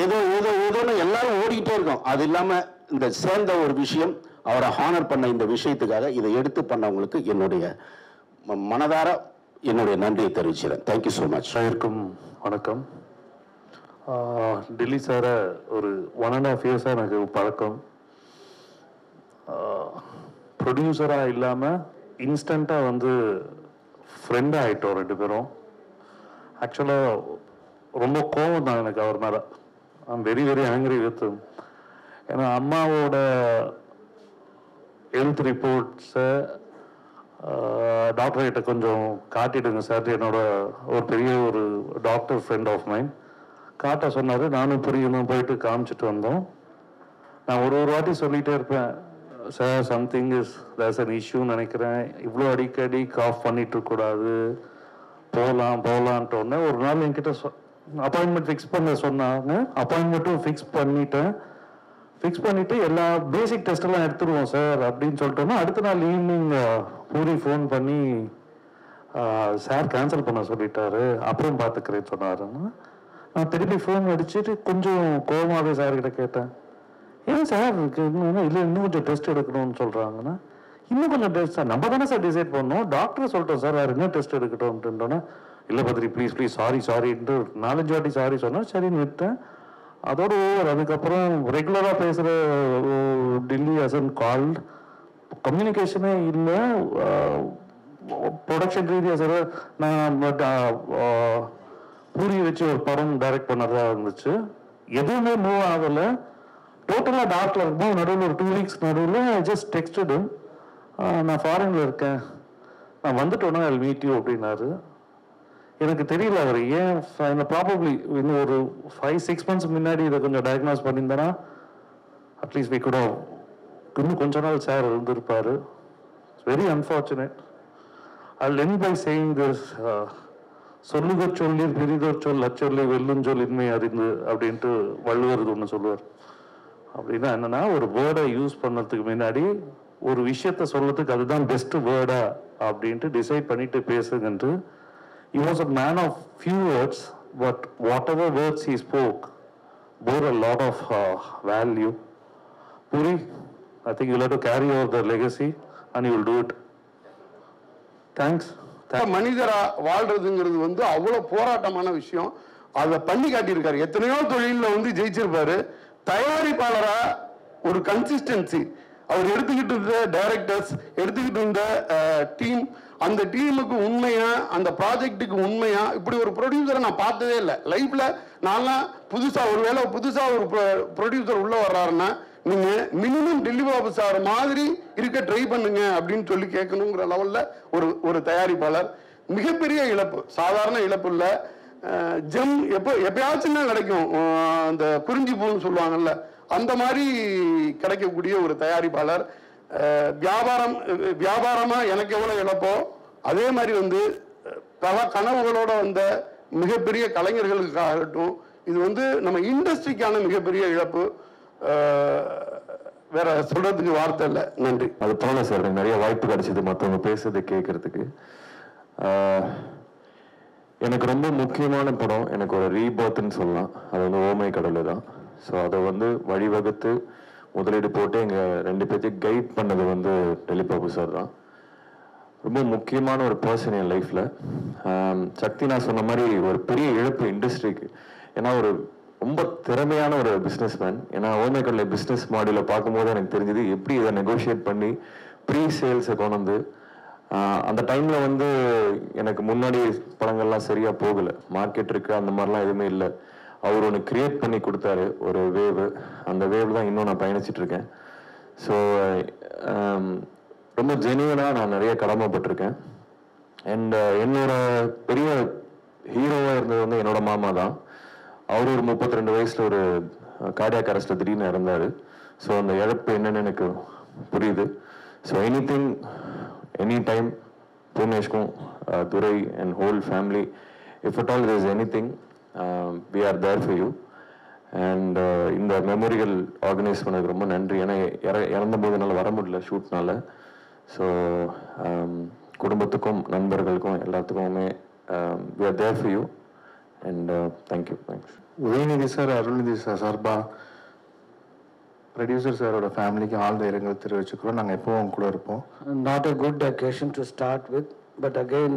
ஏதோன்னு எல்லாரும் ஓடிக்கிட்டே இருக்கோம். அது இல்லாம இந்த சேர்ந்த ஒரு விஷயம், அவரை ஹானர் பண்ண இந்த விஷயத்துக்காக இதை எடுத்து பண்ணவங்களுக்கு என்னுடைய மனதார என்னுடைய நன்றியை தெரிவிக்கிறேன். Thank you so much. அனைவருக்கும் வணக்கம். டெல்லி சாரை ஒரு 1.5 இயர்ஸாக எனக்கு பழக்கம். ப்ரொடியூசராக இல்லாமல் இன்ஸ்டண்ட்டாக வந்து ஃப்ரெண்டாக ஆகிட்டோம் 2 பேரும். ஆக்சுவலாக ரொம்ப கோவம் தான் எனக்கு அவர் மேலே. I'm very very angry with. ஏன்னா அம்மாவோட ஹெல்த் ரிப்போர்ட்ஸை டாக்டர்கிட்ட கொஞ்சம் காட்டிடுங்க சார், என்னோட ஒரு பெரிய ஒரு டாக்டர் ஃப்ரெண்ட் ஆஃப் மைண்ட் காட்ட சொன்னார். நானும் புரியணும் போயிட்டு காமிச்சிட்டு வந்தோம். நான் ஒரு வாட்டி சொல்லிகிட்டே இருப்பேன், sir something is there's an இஷ்யூன்னு நினைக்கிறேன், இவ்வளோ அடிக்கடி காஃப் பண்ணிட்டு இருக்கக்கூடாது, போகலான்ட்டு ஒன்று. ஒரு நாள் என்கிட்ட அப்பாயின்மெண்ட் ஃபிக்ஸ் பண்ண சொன்னாங்க. அப்பாயின்மெண்ட்டும் ஃபிக்ஸ் பண்ணிவிட்டு எல்லா பேசிக் டெஸ்ட்டெல்லாம் எடுத்துருவோம் சார் அப்படின்னு சொல்லிட்டோன்னா, அடுத்த நாள் ஈவினிங் பூரி ஃபோன் பண்ணி சார் கேன்சல் பண்ண சொல்லிட்டாரு, அப்புறம் பார்த்துக்கிறேன்னு சொன்னாருன்னா, நான் திருப்பி ஃபோன் அடிச்சுட்டு கொஞ்சம் கோபமாகவே சார்கிட்ட கேட்டேன், ஏன் சார் இல்லை இன்னும் கொஞ்சம் டெஸ்ட் எடுக்கணும்னு சொல்கிறாங்கன்னா, இன்னும் கொஞ்சம் டெஸ்ட் சார் நம்ம தானே சார் டிசைட் பண்ணோம், டாக்டர் சொல்லிட்டோம் சார் வேறு என்ன டெஸ்ட் எடுக்கட்டும்ட்டுட்டோன்னா, இல்லை பத்ரி ப்ளீஸ் சாரின்ட்டு 4-5 வாட்டி சாரி சொன்னேன். சரின்னு விட்டேன். அதோட ஓவர். அதுக்கப்புறம் ரெகுலராக பேசுகிற டெல்லி ஹசன் கால்ட், கம்யூனிகேஷனே இல்லை. ப்ரொடக்ஷன் ரீதியாக சார் நான் பூரி வச்சு ஒரு படம் டைரக்ட் பண்ணதா இருந்துச்சு, எதுவுமே மூவ் ஆகலை. டோட்டலாக டாக்டர் இருக்கும்போது நடுவில் ஒரு 2 வீக்ஸ் நடுவில் ஜஸ்ட் டெக்ஸ்டடு, நான் ஃபாரினில் இருக்கேன், நான் வந்துட்டோன்னா ஐ வில் மீட் யூ அப்படின்னாரு. எனக்கு தெரியல அவர் ஏன். ப்ராபப்ளி இன்னும் ஒரு 5-6 months முன்னாடி இதை கொஞ்சம் டயக்னாஸ் பண்ணியிருந்தேன்னா அட்லீஸ்ட் வி குட் இன்னும் கொஞ்ச நாள் சார் இருந்திருப்பாரு. Very unfortunate. I will end by saying this, சொல்லுகச் சொல்லீர் பிரிதோர் சொல் அச்சொல்லை வெல்லுஞ்சொல் இன்மை அறிந்து அப்படின்ட்டு வள்ளுவர் ஒன்று சொல்லுவார். அப்படின்னா என்னன்னா, ஒரு வேர்டை யூஸ் பண்ணதுக்கு முன்னாடி ஒரு விஷயத்த சொல்றதுக்கு அதுதான் பெஸ்ட் வேர்டா அப்படின்ட்டு டிசைட் பண்ணிட்டு பேசுங்கன்ட்டு. He was a man of few words, but whatever words he spoke bore a lot of value. Puri, I think you'll have to carry over the legacy and you will do it. Thanks. மனிதரா வாழ்றதுங்கிறது வந்து அவ்வளோ போராட்டமான விஷயம். அதை பண்ணி காட்டியிருக்காரு. எத்தனையோ தொழிலில் வந்து ஜெயிச்சிருப்பாரு. தயாரிப்பாளரா ஒரு consistency அவர் எடுத்துக்கிட்டு இருந்த டைரக்டர்ஸ், எடுத்துக்கிட்டு இருந்த டீம், அந்த டீமுக்கு உண்மையா, அந்த ப்ராஜெக்டுக்கு உண்மையா இப்படி ஒரு ப்ரொடியூசரை நான் பார்த்ததே இல்லை லைஃப்ல. நான்லாம் ஒருவேளை புதுசா ஒரு ப்ரொடியூசர் உள்ள வர்றாருன்னா, நீங்க மினிமம் டெல்லி பாபு சார் மாதிரி இருக்க ட்ரை பண்ணுங்க அப்படின்னு சொல்லி கேட்கணுங்கிற லெவல்ல ஒரு தயாரிப்பாளர். மிகப்பெரிய இழப்பு, சாதாரண இழப்பு இல்லை. ஜெம் எப்பயாச்சும் தான் கிடைக்கும், அந்த குறிஞ்சி பூன்னு சொல்லுவாங்கல்ல, அந்த மாதிரி கிடைக்கக்கூடிய ஒரு தயாரிப்பாளர். வியாபாரமா எனக்கு எவ்வளவு இழப்போ அதே மாதிரி வந்து பல கனவுகளோட வந்த மிகப்பெரிய கலைஞர்களுக்காகட்டும், இது வந்து நம்ம இண்டஸ்ட்ரிக்கான மிகப்பெரிய இழப்பு. வேற சொல்றதுக்கு வார்த்தை இல்லை. நன்றி. அது போல சார், எனக்கு நிறைய வாய்ப்பு கிடைச்சது மற்றவங்க பேசுறது கேட்கறதுக்கு. எனக்கு ரொம்ப முக்கியமான படம், எனக்கு ஒரு ரீபர்த்ன்னு சொல்லலாம், அது வந்து ஓமை கடவுளை தான். ஸோ அதை வந்து வழிவகுத்து முதலீடு போட்டு எங்கள் 2 பேர்த்தையும் கைட் பண்ணது வந்து டெல்லி பாபு சார் தான். ரொம்ப முக்கியமான ஒரு பர்சன் என் லைஃப்பில். சக்தி நான் சொன்ன மாதிரி ஒரு பெரிய இழப்பு இண்டஸ்ட்ரிக்கு. ஏன்னா ஒரு ரொம்ப திறமையான ஒரு பிஸ்னஸ் மேன். ஏன்னா ஓமை கடவுளை பிஸ்னஸ் மாடலை பார்க்கும்போது எனக்கு தெரிஞ்சது எப்படி இதை நெகோஷியேட் பண்ணி ப்ரீ சேல்ஸை கொண்டு வந்து, அந்த டைமில் வந்து எனக்கு முன்னாடி படங்கள்லாம் சரியாக போகலை, மார்க்கெட் இருக்குது அந்த மாதிரிலாம் எதுவுமே இல்லை. அவர் ஒன்று கிரியேட் பண்ணி கொடுத்தாரு, ஒரு வேவ். அந்த வேவ் தான் இன்னும் நான் பயணிச்சுட்டு இருக்கேன். ஸோ ரொம்ப ஜெனியூனாக நான் நிறைய கடமைப்பட்டிருக்கேன். அண்ட் என்னோட பெரிய ஹீரோவாக இருந்தது வந்து என்னோட மாமா தான். அவர் ஒரு 32 வயசில் ஒரு கார்டியாக் அரெஸ்ட்டில் திடீர்னு இறந்தார். ஸோ அந்த இழப்பு என்னன்னு எனக்கு புரியுது. ஸோ எனி டைம் பூர்ணேஷ்க்கும் Durai and whole family, if at all is anything, we are there for you. And இந்த மெமோரியல் ஆர்கனைஸ் பண்ணதுக்கு ரொம்ப நன்றி. ஏன்னா இறந்த போது என்னால் வர முடியல ஷூட்னால. ஸோ குடும்பத்துக்கும் நண்பர்களுக்கும் எல்லாத்துக்குமே we are there for you and thank you. Thanks. Udhayanidhi sir, Arulnidhi sir சார்பா ப்ரொடியூசர் சாரோட ஃபேமிலிக்கு ஆழ்ந்த இரங்கல் தெரிவிச்சுக்கிறோம். நாங்கள் எப்பவும் கூட இருப்போம். Not a good occasion to start with, but again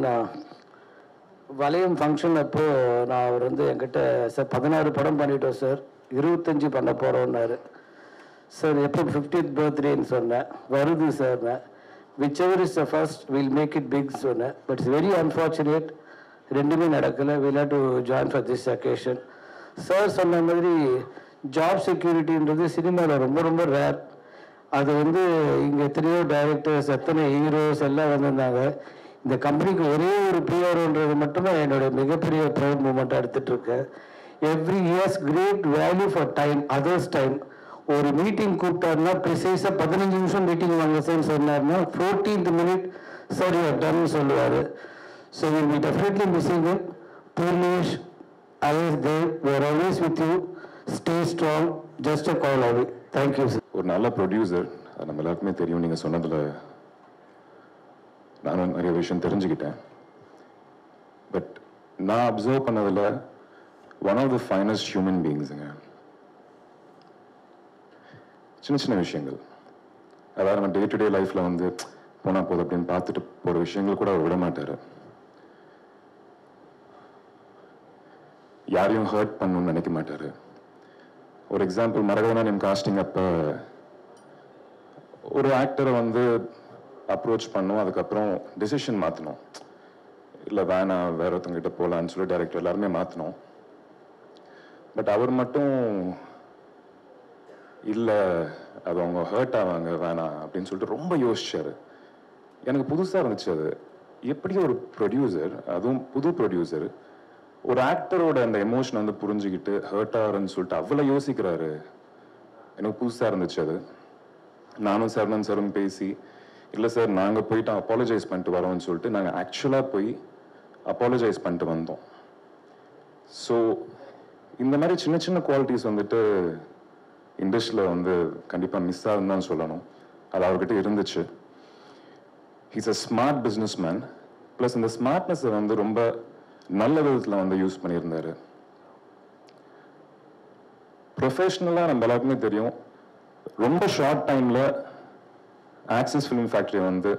வளையம் ஃபங்க்ஷன் அப்போ நான் அவர் வந்து என்கிட்ட சார் 16 படம் பண்ணிட்டோம் சார், 25 பண்ண போகிறோன்னாரு. சார் எப்போ 50th பர்த்டேன்னு சொன்னேன். வருது sir, whichever is the first will make it big சொன்னேன். பட் இட்ஸ் வெரி அன்ஃபார்ச்சுனேட், ரெண்டுமே நடக்கலை. Will have to join for this occasion. Sir சொன்ன மாதிரி ஜாப் செக்யூரிட்டின்றது சினிமாவில் ரொம்ப ரொம்ப ரேர். அது வந்து இங்கே எத்தனையோ டைரக்டர்ஸ், எத்தனை ஹீரோஸ் எல்லாம் வந்திருந்தாங்க. இந்த கம்பெனிக்கு ஒரே ஒரு பிஆர்ஓன்றது மட்டுமே என்னுடைய மிகப்பெரிய ப்ரௌட் மூமெண்ட்டாக எடுத்துகிட்டு இருக்கேன். Every years great value for time, others time. ஒரு மீட்டிங் கூப்பிட்டாருன்னா ப்ரிசைஸாக 15 நிமிஷம் மீட்டிங் வாங்க சார் சொன்னார்னா 14th minute sir you are done சொல்லுவார். So will be definitely missing it. Purnesh, always there, we are always with you. Stay strong, just a call away. Thank you sir. ஒரு நல்ல producer, நம்ம எல்லாருக்குமே தெரியும். நீங்கள் சொன்னதில் நானும் நிறைய விஷயம் தெரிஞ்சுக்கிட்டேன். பட் நான் அப்சர்வ் பண்ணதில் one of the finest human பீயிங்ஸுங்க. சின்ன சின்ன விஷயங்கள், அதாவது நம்ம டே டு டே லைஃப்பில் வந்து போனால் போதும் அப்படின்னு பார்த்துட்டு போகிற விஷயங்கள் கூட அவர் விட மாட்டார். யாரையும் ஹர்ட் பண்ணணும்னு நினைக்க மாட்டார். ஒரு எக்ஸாம்பிள், மரகதநாணயம் காஸ்டிங் அப்போ ஒரு ஆக்டரை வந்து அப்ரோச் பண்ணோம், அதுக்கப்புறம் டெசிஷன் மாற்றணும். இல்லை வேணாம், வேற ஒருத்தவங்கிட்ட போகலான்னு சொல்லி டைரக்டர் எல்லாருமே மாற்றினோம். பட் அவர் மட்டும் இல்லை, அது அவங்க ஹர்ட் ஆவாங்க, வேணாம் அப்படின்னு சொல்லிட்டு ரொம்ப யோசிச்சார். எனக்கு புதுசாக இருந்துச்சு அது. எப்படி ஒரு ப்ரொடியூசர், அதுவும் புது ப்ரொடியூசர், ஒரு ஆக்டரோட அந்த எமோஷனை வந்து புரிஞ்சுக்கிட்டு ஹர்ட் ஆகிறன்னு சொல்லிட்டு அவ்வளோ யோசிக்கிறாரு. எனக்கு புதுசாக இருந்துச்சு அது. நானும் சரவணன் சாரும் பேசி, இல்லை சார் நாங்கள் போயிட்டு அப்பாலஜைஸ் பண்ணிட்டு வரோம்னு சொல்லிட்டு நாங்கள் ஆக்சுவலாக போய் அப்பாலஜைஸ் பண்ணிட்டு வந்தோம். ஸோ இந்த மாதிரி சின்ன சின்ன குவாலிட்டிஸ் வந்துட்டு இண்டஸ்ட்ரியில் வந்து கண்டிப்பாக மிஸ் ஆகுதுன்னு தான் சொல்லணும். அது அவர்கிட்ட இருந்துச்சு. He's a smart business man. Plus இந்த ஸ்மார்ட்னஸை வந்து ரொம்ப நல்ல விதத்தில் வந்து யூஸ் பண்ணியிருந்தார். ப்ரொஃபஷ்னலாக நம்ம எல்லாருக்குமே தெரியும், ரொம்ப ஷார்ட் டைமில் ஆக்சிஸ் ஃபிலிம் ஃபேக்ட்ரி வந்து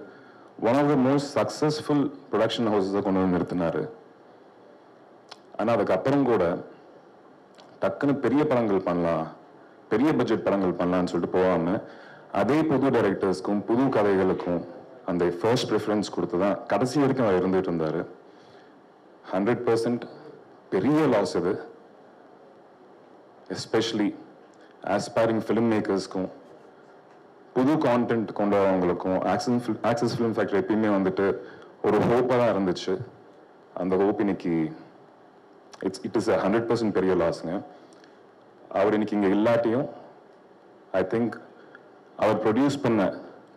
one of the most successful production ஹவுஸஸை கொண்டு வந்து நிறுத்தினார். ஆனால் அதுக்கப்புறம் கூட டக்குன்னு பெரிய படங்கள் பண்ணலாம், பெரிய பட்ஜெட் படங்கள் பண்ணலான்னு சொல்லிட்டு போகாமல் அதே புது டைரக்டர்ஸ்க்கும் புது கதைகளுக்கும் அந்த ஃபர்ஸ்ட் ப்ரிஃபரன்ஸ் கொடுத்து தான் கடைசி வரைக்கும் அவர் இருந்துகிட்டு இருந்தார். 100% பெரிய லாஸ் இது. எஸ்பெஷலி ஆஸ்பைரிங் ஃபிலிம் மேக்கர்ஸ்க்கும் புது கான்டென்ட் கொண்டு வரவங்களுக்கும் ஆக்சிஸ் ஃபிலிம் ஃபேக்டரி எப்பயுமே வந்துட்டு ஒரு ஹோப்பாக தான் இருந்துச்சு. அந்த ஹோப் இன்னைக்கு இட் இஸ் 100% பெரிய லாஸுங்க. அவர் இன்னைக்கு இங்கே இல்லாட்டியும் ஐ திங்க் அவர் ப்ரொடியூஸ் பண்ண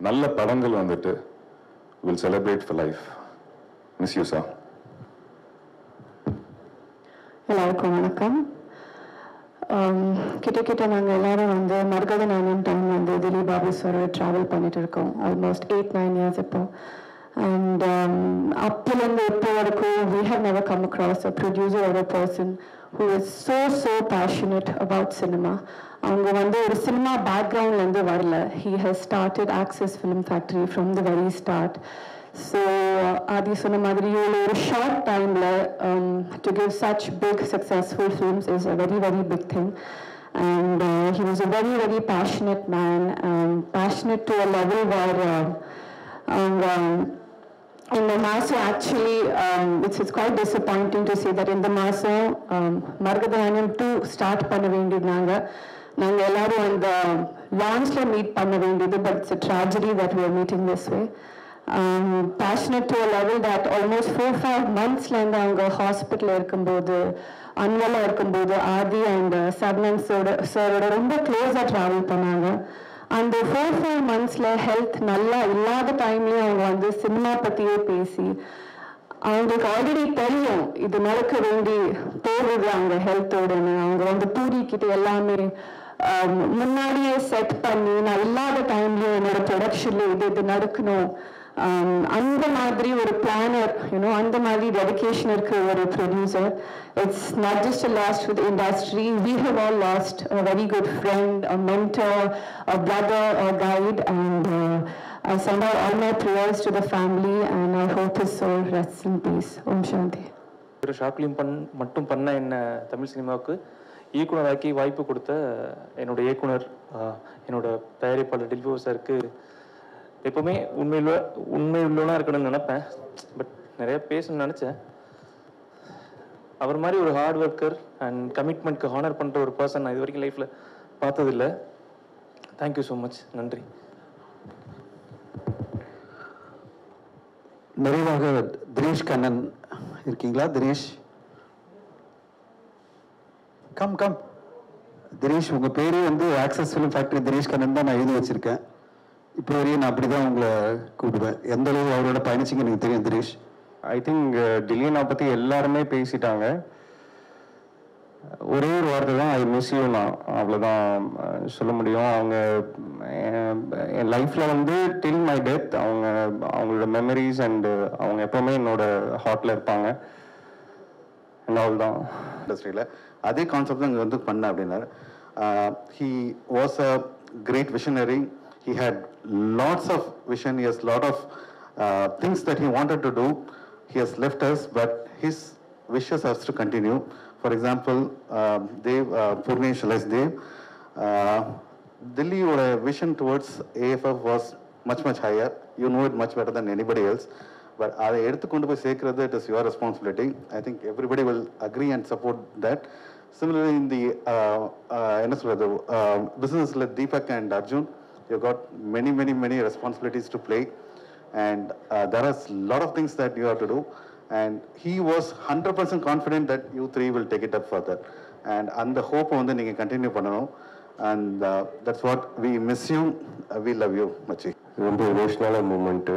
நல்ல படங்கள் வந்துட்டு will celebrate for life. Miss you sir. எல்லாருக்கும் வணக்கம். கிட்ட நாங்கள் எல்லாரும் வந்து மரகதநாணயம் டைம் வந்து திலீப் பாபு சார் ட்ராவல் பண்ணிட்டு இருக்கோம். ஆல்மோஸ்ட் 8-9 years இப்போ. அண்ட் அப்போலேருந்து இப்போ வரைக்கும் we have never come across a producer or a person who is so passionate about cinema. அவங்க வந்து ஒரு சினிமா பேக்ரவுண்ட்லேருந்து வரல. He has started Access Film Factory from the very start. So Adi சொன்ன மாதிரி ஒரு ஷார்ட் டைமில் to give such big successful films is a very big thing. And he was a very passionate man, passionate to a level where in the Maso actually it's quite disappointing to say that in the Maso Margadhanam 2 start பண்ண வேண்டியதுனாங்க. நாங்கள் எல்லாரும் அந்த லான்ச்சில் meet பண்ண வேண்டியது. But it's a tragedy that we are meeting this way. Passionate to a level that almost 4-5 monthsலேருந்து அவங்க ஹாஸ்பிட்டலில் இருக்கும்போது, அன்வலாக இருக்கும்போது ஆதி அண்ட் சரவணன் சாரோட ரொம்ப க்ளோஸாக ட்ராவல் பண்ணாங்க. அந்த 4-5 monthsல ஹெல்த் நல்லா இல்லாத டைம்லேயும் அவங்க வந்து சினிமா பற்றியே பேசி, அவங்களுக்கு ஆல்ரெடி தெரியும் இது நடக்க வேண்டி போகுது அவங்க ஹெல்த்தோடன்னு. அவங்க வந்து பூரிக்கிட்டு எல்லாமே முன்னாடியே செட் பண்ணி, நான் இல்லாத டைம்லேயும் என்னோட ப்ரொடக்ஷனில் இது நடக்கணும், அந்த மாதிரி ஒரு பிளானர், அந்த மாதிரி டெடிகேஷன் இருக்கிற ஒரு producer. It's not just a loss for the industry. We have all lost a very good friend, a mentor, a brother, a guide, and I send out all my prayers to the family and I hope his soul rests in peace. Om Shanti. ஒரு short film மட்டும் பண்ண என்ன தமிழ் சினிமாவுக்கு இயக்குனராக்கி வாய்ப்பு கொடுத்த என்னோட இயக்குனர், என்னோட தயாரிப்பாளர் டில்போ சாருக்கு எப்போவுமே உண்மை உள்ளவனாக இருக்கணும்னு நினைப்பேன். பட் நிறைய பேசணும்னு நினச்சேன். அவர் மாதிரி ஒரு ஹார்ட் ஒர்க்கர் அண்ட் கமிட்மெண்ட்க்கு ஹானர் பண்ணுற ஒரு பர்சன் நான் இது வரைக்கும் லைஃப்பில் பார்த்ததில்லை. Thank you so much. நன்றி. நிறைவாக தினேஷ் கண்ணன் இருக்கீங்களா? Dinesh come come. தினேஷ், உங்கள் பேரே வந்து access film factory Dinesh Kannan தான் நான் எழுதி வச்சுருக்கேன். இப்போ வரையும் நான் அப்படி தான் உங்களை கூப்பிடுவேன். எந்த அளவு அவரோட பயணிச்சிங்க எனக்கு தெரியும் தினேஷ். ஐ திங்க் டில்லியனை பற்றி எல்லாருமே பேசிட்டாங்க. ஒரே ஒரு வார்த்தை தான், ஐ மிஸ் யூ. நான் அவ்வளோதான் சொல்ல முடியும். அவங்க என் லைஃப்பில் வந்து டில் மை டெத் அவங்களோட மெமரிஸ் அண்டு அவங்க எப்போவுமே என்னோட ஹார்ட்டில் இருப்பாங்க. அவ்வளோதான். இண்டஸ்ட்ரியில் அதே கான்செப்ட் தான் இங்கே வந்து பண்ண அப்படின்னாரு. He was a great visionary. He had lots of vision. He has lot of things that he wanted to do. He has left us, but his wishes has to continue. For example, Dev, Purnesh Les Dev, Delhi vision towards AFF was much higher. You know it much better than anybody else. But அதை எடுத்து கொண்டு போய் சேர்க்கிறது, it is your responsibility. I think everybody will agree and support that. Similarly, in the என்ன சொல்றது, business like Deepak and Arjun, you got many responsibilities to play, and there are a lot of things that you have to do, and he was 100% confident that you three will take it up further, and the hope வந்து நீங்க continue பண்ணணும், and that's what we miss you, we love you மச்சி. ரொம்ப எமோஷ்னலான moment.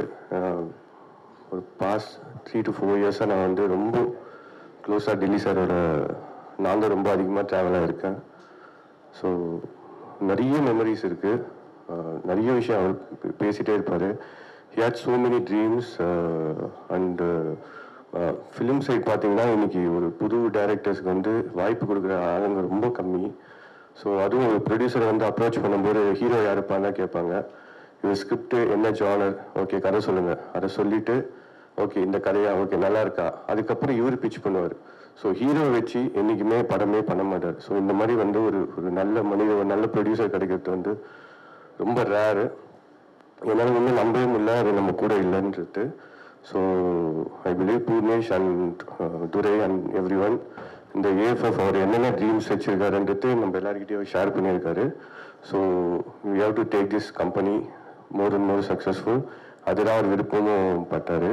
ஒரு past 3 to 4 இயர்ஸாக நான் வந்து ரொம்ப க்ளோஸாக டெல்லி சாரோட நான் தான் ரொம்ப அதிகமாக ட்ராவலாக இருக்கேன். ஸோ நிறைய மெமரிஸ் இருக்குது. நிறைய விஷயம் அவர் பேசிகிட்டே இருப்பார். He had so many dreams. And film side பார்த்தீங்கன்னா இன்றைக்கி ஒரு புது டைரக்டர்ஸ்க்கு வந்து வாய்ப்பு கொடுக்குற ஆளுங்க ரொம்ப கம்மி. ஸோ அதுவும் ஒரு ப்ரொடியூசரை வந்து அப்ரோச் பண்ணும்போது ஹீரோ யாருப்பான்னு கேட்பாங்க. இவர் ஸ்கிரிப்டு என்ன ஜானர், ஓகே கதை சொல்லுங்கள், அதை சொல்லிவிட்டு ஓகே இந்த கதையா, ஓகே நல்லா இருக்கா, அதுக்கப்புறம் இவர் பிச் பண்ணுவார். ஸோ ஹீரோ வச்சு என்றைக்குமே படமே பண்ண மாட்டார். ஸோ இந்த மாதிரி வந்து ஒரு நல்ல மனித, ஒரு நல்ல ப்ரொடியூசர் கிடைக்கிறது வந்து ரொம்ப ரேரு. என்னால் இன்னும் நம்பவே முடியல அது நம்ம கூட இல்லைன்றது. So I believe Purnesh and Durai and every one இந்த ஏஎஃப்எஃப் அவர் என்னென்ன ட்ரீம்ஸ் வச்சுருக்காருன்றது நம்ம எல்லாருக்கிட்டையும் ஷேர் பண்ணியிருக்காரு. So we have to take this company more and more successful. அதுதான் அவர் விருப்பமும் பட்டார்.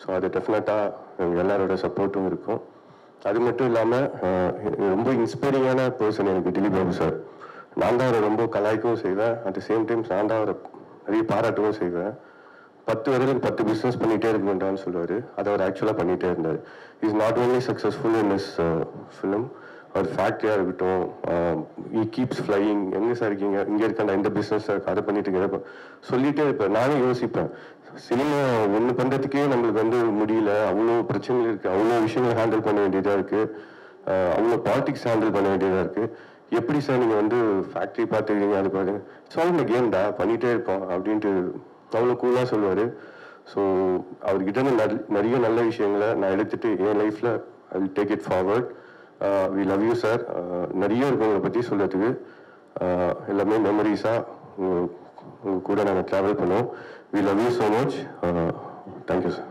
ஸோ அது டெஃபினட்டாக எல்லாரோட சப்போர்ட்டும் இருக்கும். அது மட்டும் இல்லாமல் ரொம்ப இன்ஸ்பைரிங்கான பர்சன் எனக்கு திலீப் பாபு சார். நான் தான் அவரை ரொம்ப கலாய்க்கவும் செய்வேன், அட் த சேம் டைம் நான் தான் அவரை நிறைய பாராட்டவும் செய்வேன். 10 வருடத்துக்கு 10 பிஸ்னஸ் பண்ணிகிட்டே இருக்க வேண்டாம்னு சொல்லுவார். அதை அவர் ஆக்சுவலாக பண்ணிகிட்டே இருந்தார். Is not only successful in is film. அவர் ஃபேக்ட்ரியாக இருக்கட்டும், ஈ கீப்ஸ் ஃப்ளையிங். எங்கே சார் இருக்கீங்க, இங்கே இருக்கா, இந்த பிஸ்னஸ் அதை பண்ணிட்டு இருக்கேன் சொல்லிகிட்டே இருப்பேன். நானே யோசிப்பேன், சினிமா ஒன்று பண்ணுறதுக்கே நம்மளுக்கு வந்து முடியல, அவ்வளோ பிரச்சனைகள் இருக்குது, அவ்வளோ விஷயங்கள் ஹேண்டில் பண்ண வேண்டியதாக இருக்குது, அவ்வளோ பாலிடிக்ஸ் ஹேண்டில் பண்ண வேண்டியதாக இருக்குது. எப்படி சார் நீங்கள் வந்து ஃபேக்ட்ரி பார்த்துக்கிறீங்க, அது பாருங்க, இட்ஸ் ஆல் இந்த கேம்டா, பண்ணிகிட்டே இருப்போம் அப்படின்ட்டு அவ்வளோ கூலாக சொல்லுவார். ஸோ அவர்கிட்ட நிறைய நல்ல விஷயங்களை நான் எடுத்துகிட்டு என் லைஃப்பில் I will take it forward. We love you sir. நிறைய இருக்கும் உங்களை பற்றி சொல்கிறதுக்கு. எல்லாமே மெமரிஸாக உங்கள் கூட நாங்கள் ட்ராவல் பண்ணுவோம். We love you so much. Thank you sir.